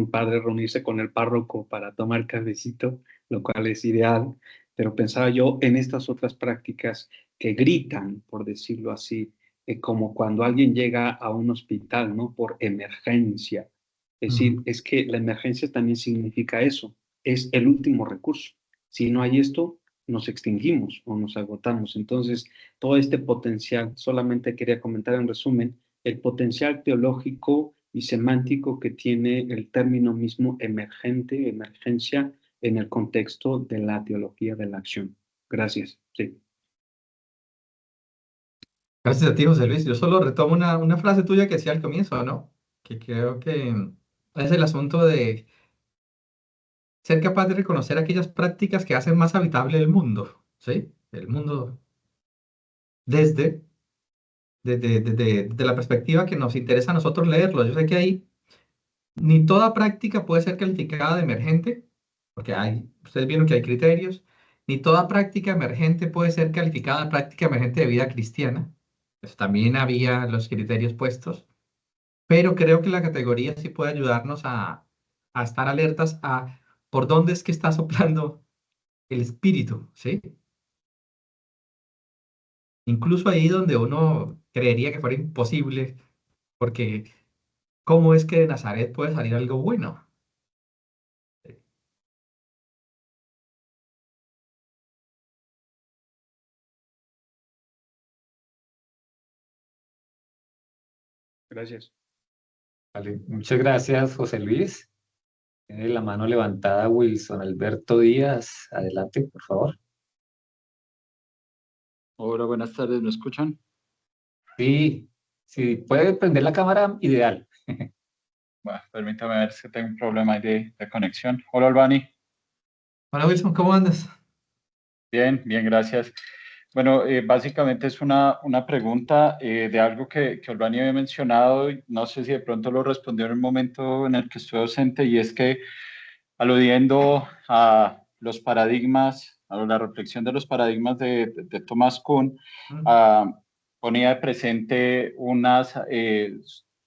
padre reunirse con el párroco para tomar cafecito, lo cual es ideal, pero pensaba yo en estas otras prácticas que gritan, por decirlo así, como cuando alguien llega a un hospital, ¿no? Por emergencia. Es decir, es que la emergencia también significa eso, es el último recurso. Si no hay esto, nos extinguimos o nos agotamos. Entonces, todo este potencial, solamente quería comentar en resumen, el potencial teológico y semántico que tiene el término mismo emergente, emergencia, en el contexto de la teología de la acción. Gracias. Sí. Gracias a ti, José Luis. Yo solo retomo una frase tuya que decía al comienzo, ¿no? Que creo que es el asunto de ser capaz de reconocer aquellas prácticas que hacen más habitable el mundo, ¿sí? El mundo desde, desde la perspectiva que nos interesa a nosotros leerlo. Yo sé que ahí ni toda práctica puede ser calificada de emergente, porque ustedes vieron que hay criterios, ni toda práctica emergente puede ser calificada de práctica emergente de vida cristiana. Pues también había los criterios puestos, pero creo que la categoría sí puede ayudarnos a estar alertas a por dónde es que está soplando el espíritu, ¿sí? Incluso ahí donde uno creería que fuera imposible, porque ¿cómo es que de Nazaret puede salir algo bueno? Gracias. Vale, muchas gracias, José Luis. Tiene la mano levantada Wilson Alberto Díaz. Adelante, por favor. Hola, buenas tardes, ¿me escuchan? Sí, Si puede prender la cámara, ideal. Bueno, permítame ver si tengo un problema ahí de conexión. Hola, Albani. Hola Wilson, ¿cómo andas? Bien, bien, gracias. Bueno, básicamente es una pregunta de algo que Albani había mencionado, y no sé si de pronto lo respondió en el momento en el que estuve ausente, y es que aludiendo a los paradigmas, a la reflexión de los paradigmas de Thomas Kuhn, ah, ponía de presente unas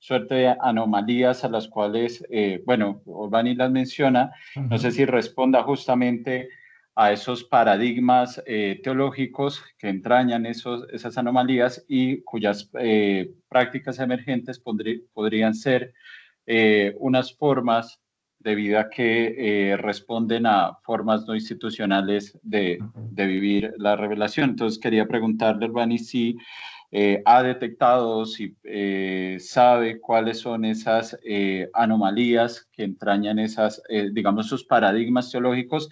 suerte de anomalías a las cuales, bueno, Albani las menciona, no sé si responda justamente a esos paradigmas teológicos que entrañan esas anomalías y cuyas prácticas emergentes podrían ser unas formas de vida que responden a formas no institucionales de vivir la revelación. Entonces quería preguntarle, Albani, si ha detectado, si sabe cuáles son esas anomalías que entrañan esas, digamos, sus paradigmas teológicos,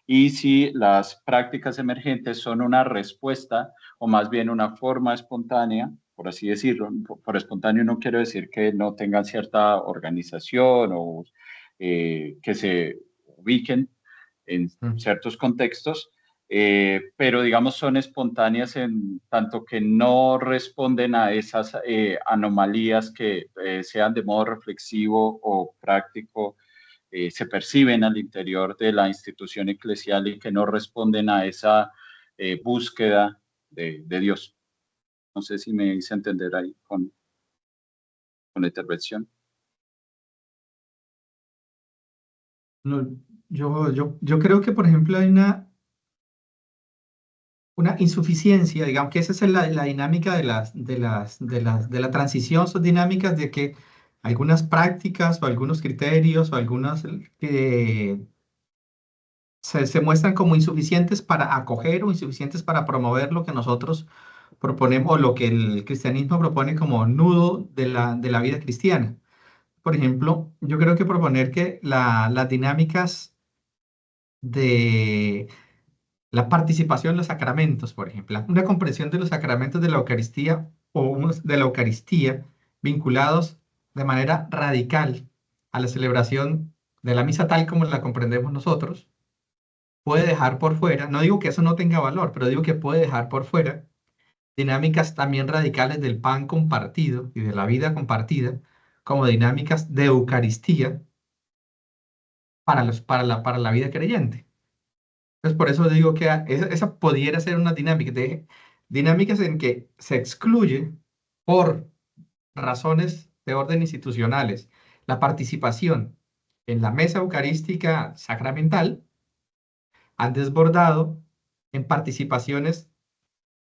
y si las prácticas emergentes son una respuesta o más bien una forma espontánea, por así decirlo. Por espontáneo no quiero decir que no tengan cierta organización o que se ubiquen en ciertos contextos, pero digamos son espontáneas en tanto que no responden a esas anomalías que sean de modo reflexivo o práctico, se perciben al interior de la institución eclesial y que no responden a esa búsqueda de Dios. No sé si me hice entender ahí con la intervención. No, yo creo que, por ejemplo, hay una insuficiencia, digamos que esa es la dinámica de la transición, son dinámicas de que algunas prácticas o algunos criterios o algunas se muestran como insuficientes para acoger o insuficientes para promover lo que nosotros proponemos o lo que el cristianismo propone como nudo de la vida cristiana. Por ejemplo, yo creo que proponer que las dinámicas de la participación en los sacramentos, por ejemplo, una comprensión de los sacramentos de la Eucaristía de la Eucaristía vinculados de manera radical a la celebración de la misa tal como la comprendemos nosotros, puede dejar por fuera, no digo que eso no tenga valor, pero digo que puede dejar por fuera dinámicas también radicales del pan compartido y de la vida compartida, como dinámicas de Eucaristía para la vida creyente. Entonces, por eso digo que esa pudiera ser una dinámica de dinámicas en que se excluye por razones de orden institucionales la participación en la mesa eucarística sacramental, han desbordado en participaciones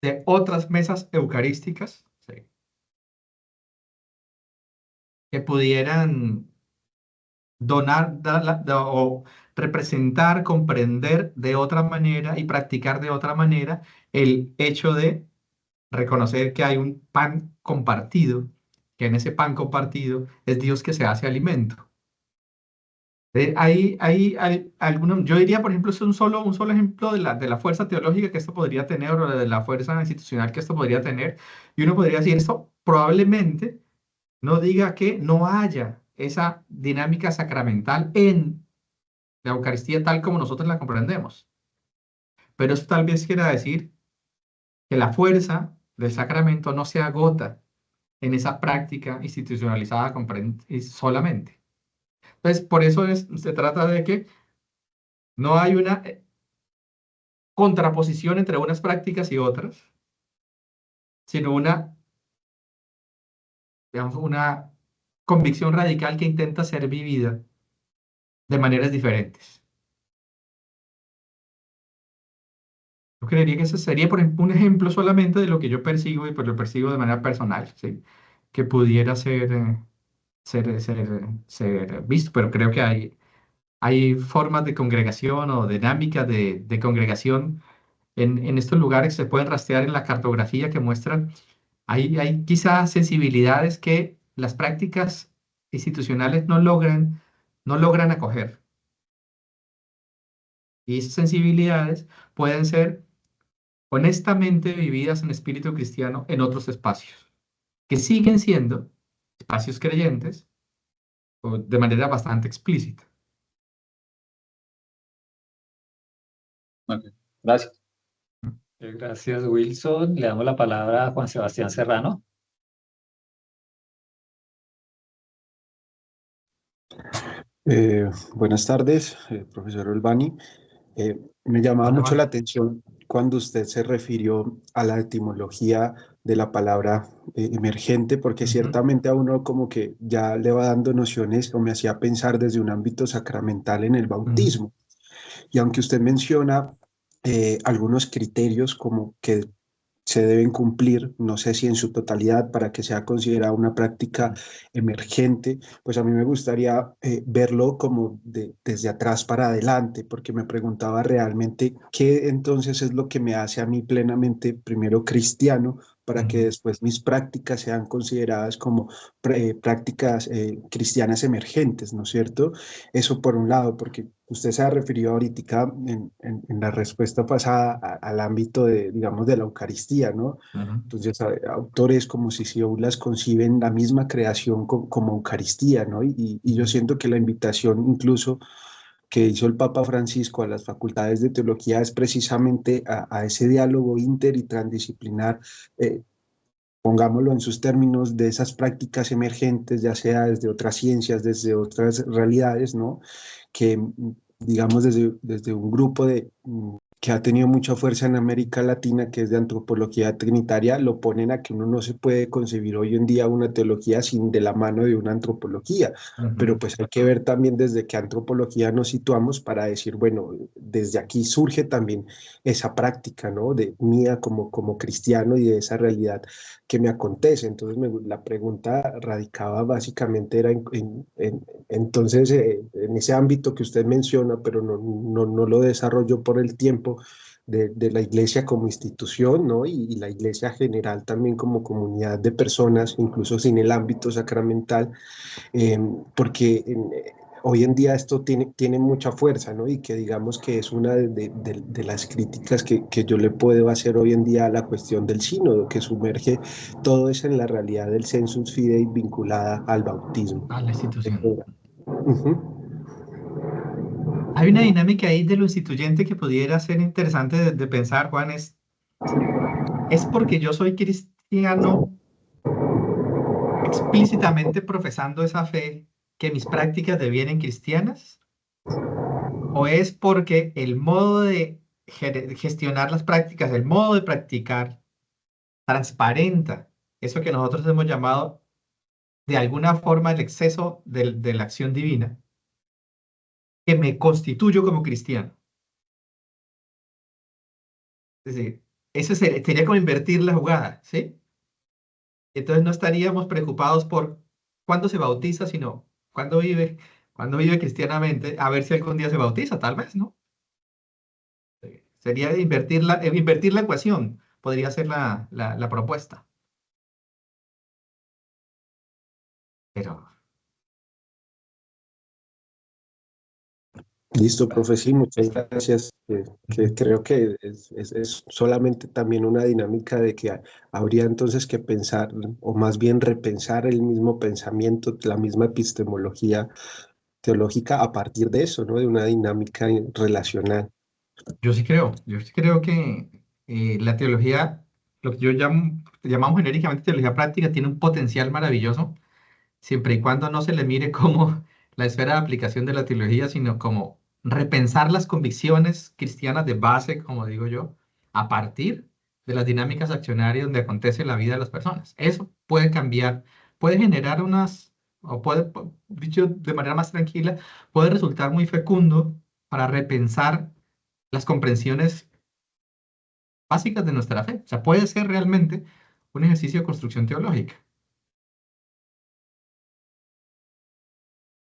de otras mesas eucarísticas, ¿sí?, que pudieran o representar, comprender de otra manera y practicar de otra manera el hecho de reconocer que hay un pan compartido, que en ese pan compartido es Dios que se hace alimento. Hay algunos, yo diría, por ejemplo, es un solo ejemplo de la fuerza teológica que esto podría tener o de la fuerza institucional que esto podría tener. Y uno podría decir, esto probablemente no diga que no haya esa dinámica sacramental en la Eucaristía tal como nosotros la comprendemos. Pero eso tal vez quiera decir que la fuerza del sacramento no se agota en esa práctica institucionalizada solamente. Entonces, por eso se trata de que no hay una contraposición entre unas prácticas y otras, sino digamos, una convicción radical que intenta ser vivida de maneras diferentes. Yo creería que ese sería, por ejemplo, un ejemplo solamente de lo que yo persigo y pues lo persigo de manera personal, ¿sí?, que pudiera ser visto, pero creo que hay formas de congregación o dinámicas de congregación en estos lugares que se pueden rastrear en la cartografía que muestran, hay quizás sensibilidades que las prácticas institucionales no logran acoger. Y esas sensibilidades pueden ser honestamente vividas en espíritu cristiano en otros espacios. que siguen siendo espacios creyentes de manera bastante explícita. Ok, gracias. Gracias, Wilson. Le damos la palabra a Juan Sebastián Serrano. Buenas tardes, profesor Olbani. Me llamaba Hola, mucho la Juan. atención cuando usted se refirió a la etimología de la palabra emergente, porque ciertamente a uno como que ya le va dando nociones o me hacía pensar desde un ámbito sacramental en el bautismo. Y aunque usted menciona algunos criterios como que se deben cumplir, no sé si en su totalidad para que sea considerada una práctica emergente, pues a mí me gustaría verlo como desde atrás para adelante, porque me preguntaba realmente qué entonces es lo que me hace a mí plenamente, primero cristiano, para que después mis prácticas sean consideradas como prácticas cristianas emergentes, ¿no es cierto? Eso por un lado, porque usted se ha referido ahorita en la respuesta pasada al ámbito de, digamos, de la Eucaristía, ¿no? Entonces, autores como Cicero las conciben la misma creación como Eucaristía, ¿no? Y yo siento que la invitación incluso que hizo el Papa Francisco a las facultades de teología es precisamente a ese diálogo inter y transdisciplinar, pongámoslo en sus términos, de esas prácticas emergentes, ya sea desde otras ciencias, desde otras realidades, ¿no? Que, digamos, desde un grupo que ha tenido mucha fuerza en América Latina, que es de antropología trinitaria, lo ponen a que uno no se puede concebir hoy en día una teología sin de la mano de una antropología. Pero pues hay que ver también desde qué antropología nos situamos para decir, bueno, desde aquí surge también esa práctica, ¿no? De mía como cristiano y de esa realidad que me acontece. Entonces la pregunta radicaba básicamente era entonces en ese ámbito que usted menciona, pero no lo desarrolló por el tiempo de la iglesia como institución, ¿no? Y la iglesia general también como comunidad de personas, incluso sin el ámbito sacramental, porque hoy en día esto tiene mucha fuerza, ¿no? Y que digamos que es una de las críticas que yo le puedo hacer hoy en día a la cuestión del sínodo, que sumerge todo eso en la realidad del sensus fidei vinculada al bautismo. A la institución. Uh-huh. Hay una dinámica ahí de lo instituyente que pudiera ser interesante de pensar, Juan, es porque yo soy cristiano explícitamente profesando esa fe que mis prácticas devienen cristianas, o es porque el modo de gestionar las prácticas, el modo de practicar, transparenta eso que nosotros hemos llamado de alguna forma el exceso de la acción divina, que me constituyo como cristiano. Es decir, eso sería como invertir la jugada, ¿sí? Entonces no estaríamos preocupados por cuándo se bautiza, sino cuándo vive cristianamente, a ver si algún día se bautiza, tal vez, ¿no? Sería invertir la ecuación, podría ser la propuesta. Pero Listo, profe, sí, muchas gracias. Que creo que es solamente también una dinámica de que habría entonces que pensar, o más bien repensar el mismo pensamiento, la misma epistemología teológica a partir de eso, ¿no? De una dinámica relacional. yo sí creo que la teología, lo que llamamos genéricamente teología práctica, tiene un potencial maravilloso, siempre y cuando no se le mire como la esfera de aplicación de la teología, sino como repensar las convicciones cristianas de base, como digo yo, a partir de las dinámicas accionarias donde acontece la vida de las personas. Eso puede cambiar, puede generar o puede, dicho de manera más tranquila, puede resultar muy fecundo para repensar las comprensiones básicas de nuestra fe. O sea, puede ser realmente un ejercicio de construcción teológica.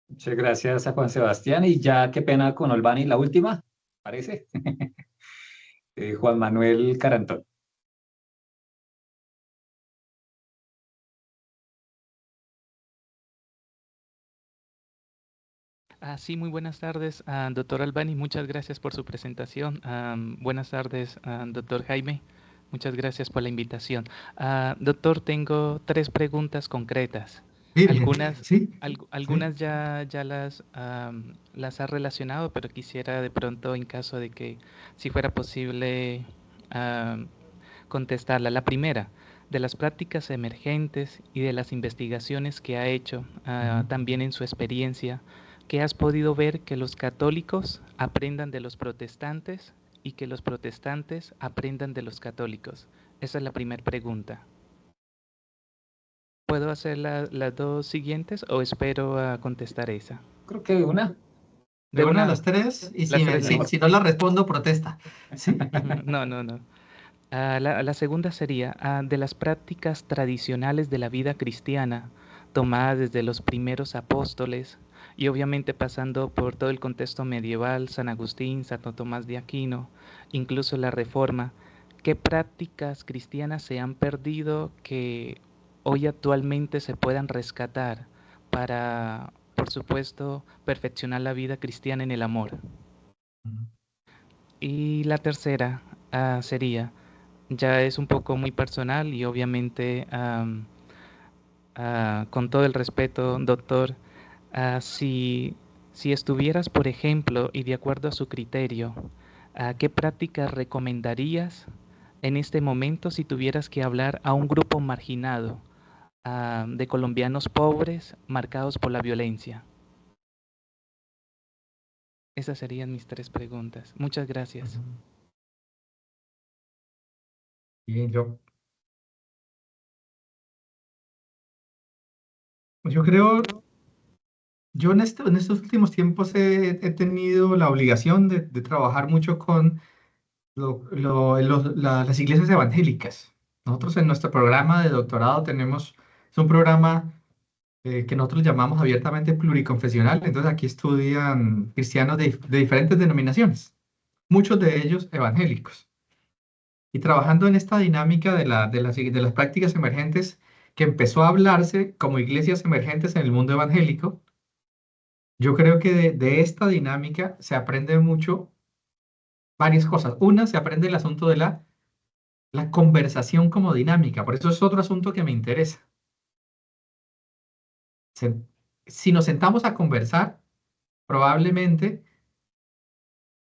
Muchas gracias a Juan Sebastián. Y ya qué pena con Olbani, la última, parece. Juan Manuel Carantón. Sí, muy buenas tardes, doctor Albani. Muchas gracias por su presentación. Buenas tardes, doctor Jaime. Muchas gracias por la invitación. Doctor, tengo 3 preguntas concretas. Virgen, Algunas, ¿sí? algunas ya las ha relacionado, pero quisiera de pronto, en caso de que si fuera posible, contestarla. La primera, de las prácticas emergentes y de las investigaciones que ha hecho, también en su experiencia, ¿qué has podido ver que los católicos aprendan de los protestantes y que los protestantes aprendan de los católicos? Esa es la primera pregunta. ¿Puedo hacer las 2 siguientes o espero a contestar esa? Creo que una. De una a las tres, y Las tres, si, ¿no? si no la respondo, protesta. ¿Sí? No, no, no. La segunda sería, de las prácticas tradicionales de la vida cristiana, tomadas desde los primeros apóstoles y obviamente pasando por todo el contexto medieval, San Agustín, Santo Tomás de Aquino, incluso la Reforma, ¿qué prácticas cristianas se han perdido que hoy actualmente se puedan rescatar para, por supuesto, perfeccionar la vida cristiana en el amor? Y la tercera, sería, ya es un poco muy personal y obviamente, con todo el respeto, doctor, si estuvieras, por ejemplo, y de acuerdo a su criterio, ¿qué prácticas recomendarías en este momento si tuvieras que hablar a un grupo marginado, de colombianos pobres marcados por la violencia? Esas serían mis 3 preguntas. Muchas gracias. Bien, yo creo, yo en estos últimos tiempos he tenido la obligación de trabajar mucho con las iglesias evangélicas. Nosotros en nuestro programa de doctorado es un programa que nosotros llamamos abiertamente pluriconfesional. Entonces aquí estudian cristianos de diferentes denominaciones, muchos de ellos evangélicos. Y trabajando en esta dinámica de las prácticas emergentes que empezó a hablarse como iglesias emergentes en el mundo evangélico, yo creo que de esta dinámica se aprende mucho, varias cosas. Una, se aprende el asunto de la conversación como dinámica. Por eso es otro asunto que me interesa. Se- si nos sentamos a conversar, probablemente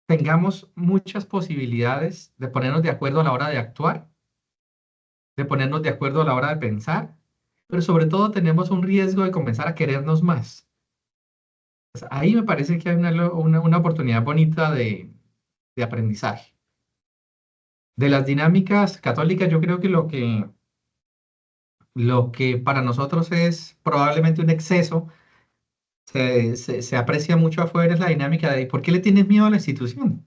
tengamos muchas posibilidades de ponernos de acuerdo a la hora de actuar, de ponernos de acuerdo a la hora de pensar, pero sobre todo tenemos un riesgo de comenzar a querernos más. Pues ahí me parece que hay una oportunidad bonita de aprendizaje. De las dinámicas católicas, yo creo que lo que para nosotros es probablemente un exceso, se aprecia mucho afuera, es la dinámica de ¿por qué le tienes miedo a la institución?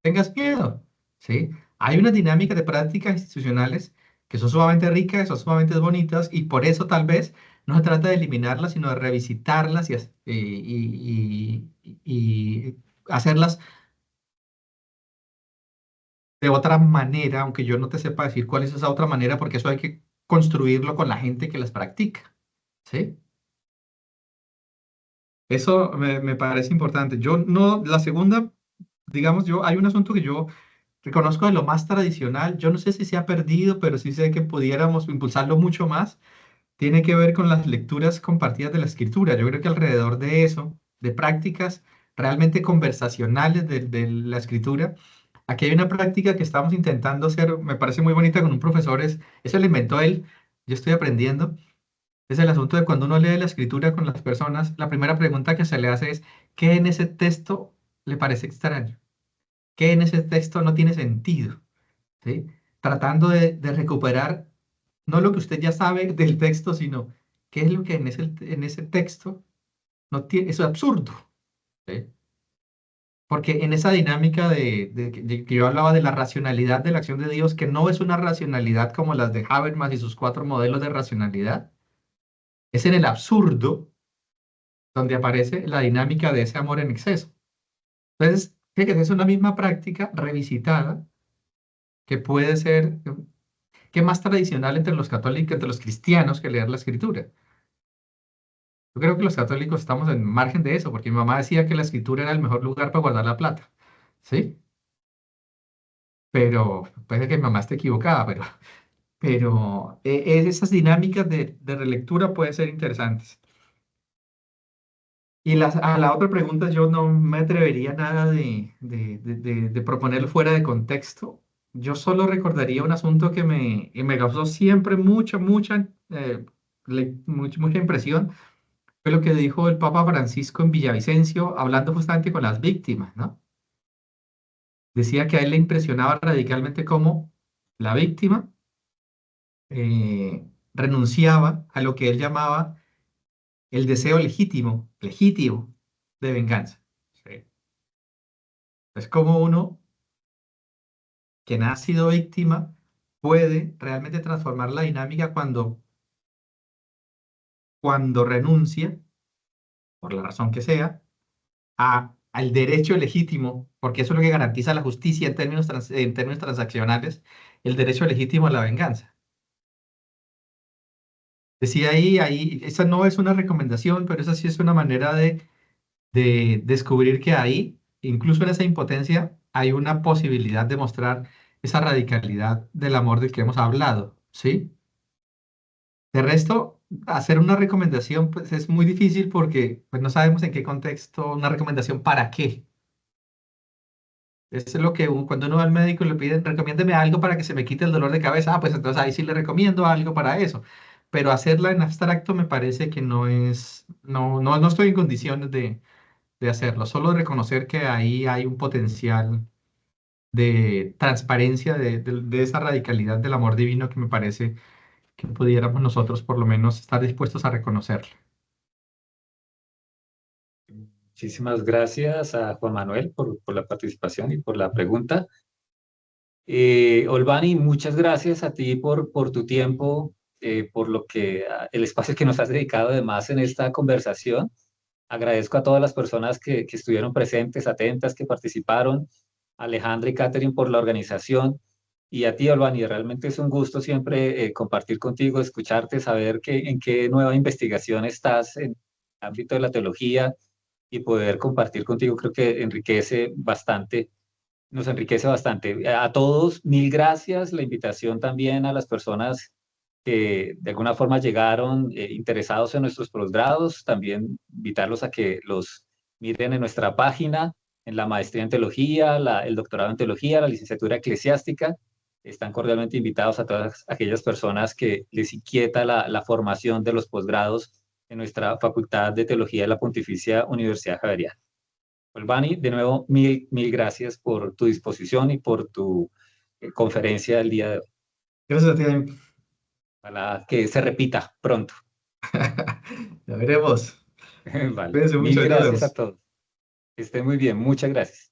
Tengas miedo, ¿sí? Hay una dinámica de prácticas institucionales que son sumamente ricas, son sumamente bonitas, y por eso tal vez no se trata de eliminarlas, sino de revisitarlas y hacerlas de otra manera, aunque yo no te sepa decir cuál es esa otra manera, porque eso hay que construirlo con la gente que las practica, ¿sí? Eso me parece importante. Yo no, la segunda, digamos, hay un asunto que yo reconozco de lo más tradicional. Yo no sé si se ha perdido, pero sí sé que pudiéramos impulsarlo mucho más. Tiene que ver con las lecturas compartidas de la escritura. Yo creo que alrededor de eso, de prácticas realmente conversacionales de la escritura, aquí hay una práctica que estamos intentando hacer, me parece muy bonita con un profesor, eso lo inventó él, yo estoy aprendiendo. Es el asunto de cuando uno lee la escritura con las personas, la primera pregunta que se le hace es, ¿qué en ese texto le parece extraño? ¿Qué en ese texto no tiene sentido? ¿Sí? Tratando de recuperar no lo que usted ya sabe del texto, sino qué es lo que en ese texto no tiene, es absurdo. ¿Sí? Porque en esa dinámica que yo hablaba de la racionalidad de la acción de Dios, que no es una racionalidad como las de Habermas y sus 4 modelos de racionalidad, es en el absurdo donde aparece la dinámica de ese amor en exceso. Entonces, fíjate, es una misma práctica revisitada que puede ser, que más tradicional entre los católicos, entre los cristianos, que leer la escritura. Yo creo que los católicos estamos en margen de eso, porque mi mamá decía que la escritura era el mejor lugar para guardar la plata. ¿Sí? pero puede que mi mamá esté equivocada, pero esas dinámicas de relectura pueden ser interesantes. Y a la otra pregunta yo no me atrevería nada de proponerlo fuera de contexto. Yo solo recordaría un asunto que me causó siempre mucha impresión. Fue lo que dijo el Papa Francisco en Villavicencio, hablando justamente con las víctimas, ¿no? Decía que a él le impresionaba radicalmente cómo la víctima renunciaba a lo que él llamaba el deseo legítimo de venganza. ¿Sí? Es como uno que no ha sido víctima puede realmente transformar la dinámica cuando renuncia, por la razón que sea, al derecho legítimo, porque eso es lo que garantiza la justicia en términos transaccionales, el derecho legítimo a la venganza. Decía ahí, esa no es una recomendación, pero esa sí es una manera de descubrir que ahí, incluso en esa impotencia, hay una posibilidad de mostrar esa radicalidad del amor del que hemos hablado, ¿sí? De resto, hacer una recomendación pues, es muy difícil porque pues, no sabemos en qué contexto, una recomendación para qué. Eso es lo que cuando uno va al médico y le piden, recomiéndeme algo para que se me quite el dolor de cabeza, pues entonces ahí sí le recomiendo algo para eso. Pero hacerla en abstracto me parece que no estoy en condiciones de hacerlo. Solo reconocer que ahí hay un potencial de transparencia de esa radicalidad del amor divino que me parece que pudiéramos nosotros por lo menos estar dispuestos a reconocerlo. Muchísimas gracias a Juan Manuel por la participación y por la pregunta. Olvani, muchas gracias a ti por tu tiempo, por el espacio que nos has dedicado además en esta conversación. Agradezco a todas las personas que estuvieron presentes, atentas, que participaron, Alejandra y Catherine por la organización, y a ti, Olvani, realmente es un gusto siempre compartir contigo, escucharte, saber en qué nueva investigación estás en el ámbito de la teología y poder compartir contigo, creo que enriquece bastante, nos enriquece bastante. A todos, mil gracias, la invitación también a las personas que de alguna forma llegaron interesados en nuestros posgrados, también invitarlos a que los miren en nuestra página, en la maestría en teología, el doctorado en teología, la licenciatura eclesiástica. Están cordialmente invitados a todas aquellas personas que les inquieta la formación de los posgrados en nuestra Facultad de Teología de la Pontificia Universidad Javeriana. Olvani, de nuevo, mil gracias por tu disposición y por tu conferencia del día de hoy. Gracias a ti. Ojalá que se repita pronto. Ya veremos. Vale. Cuídense Mil mucho, ahí nos gracias a vemos. todos. Que estén muy bien. Muchas gracias.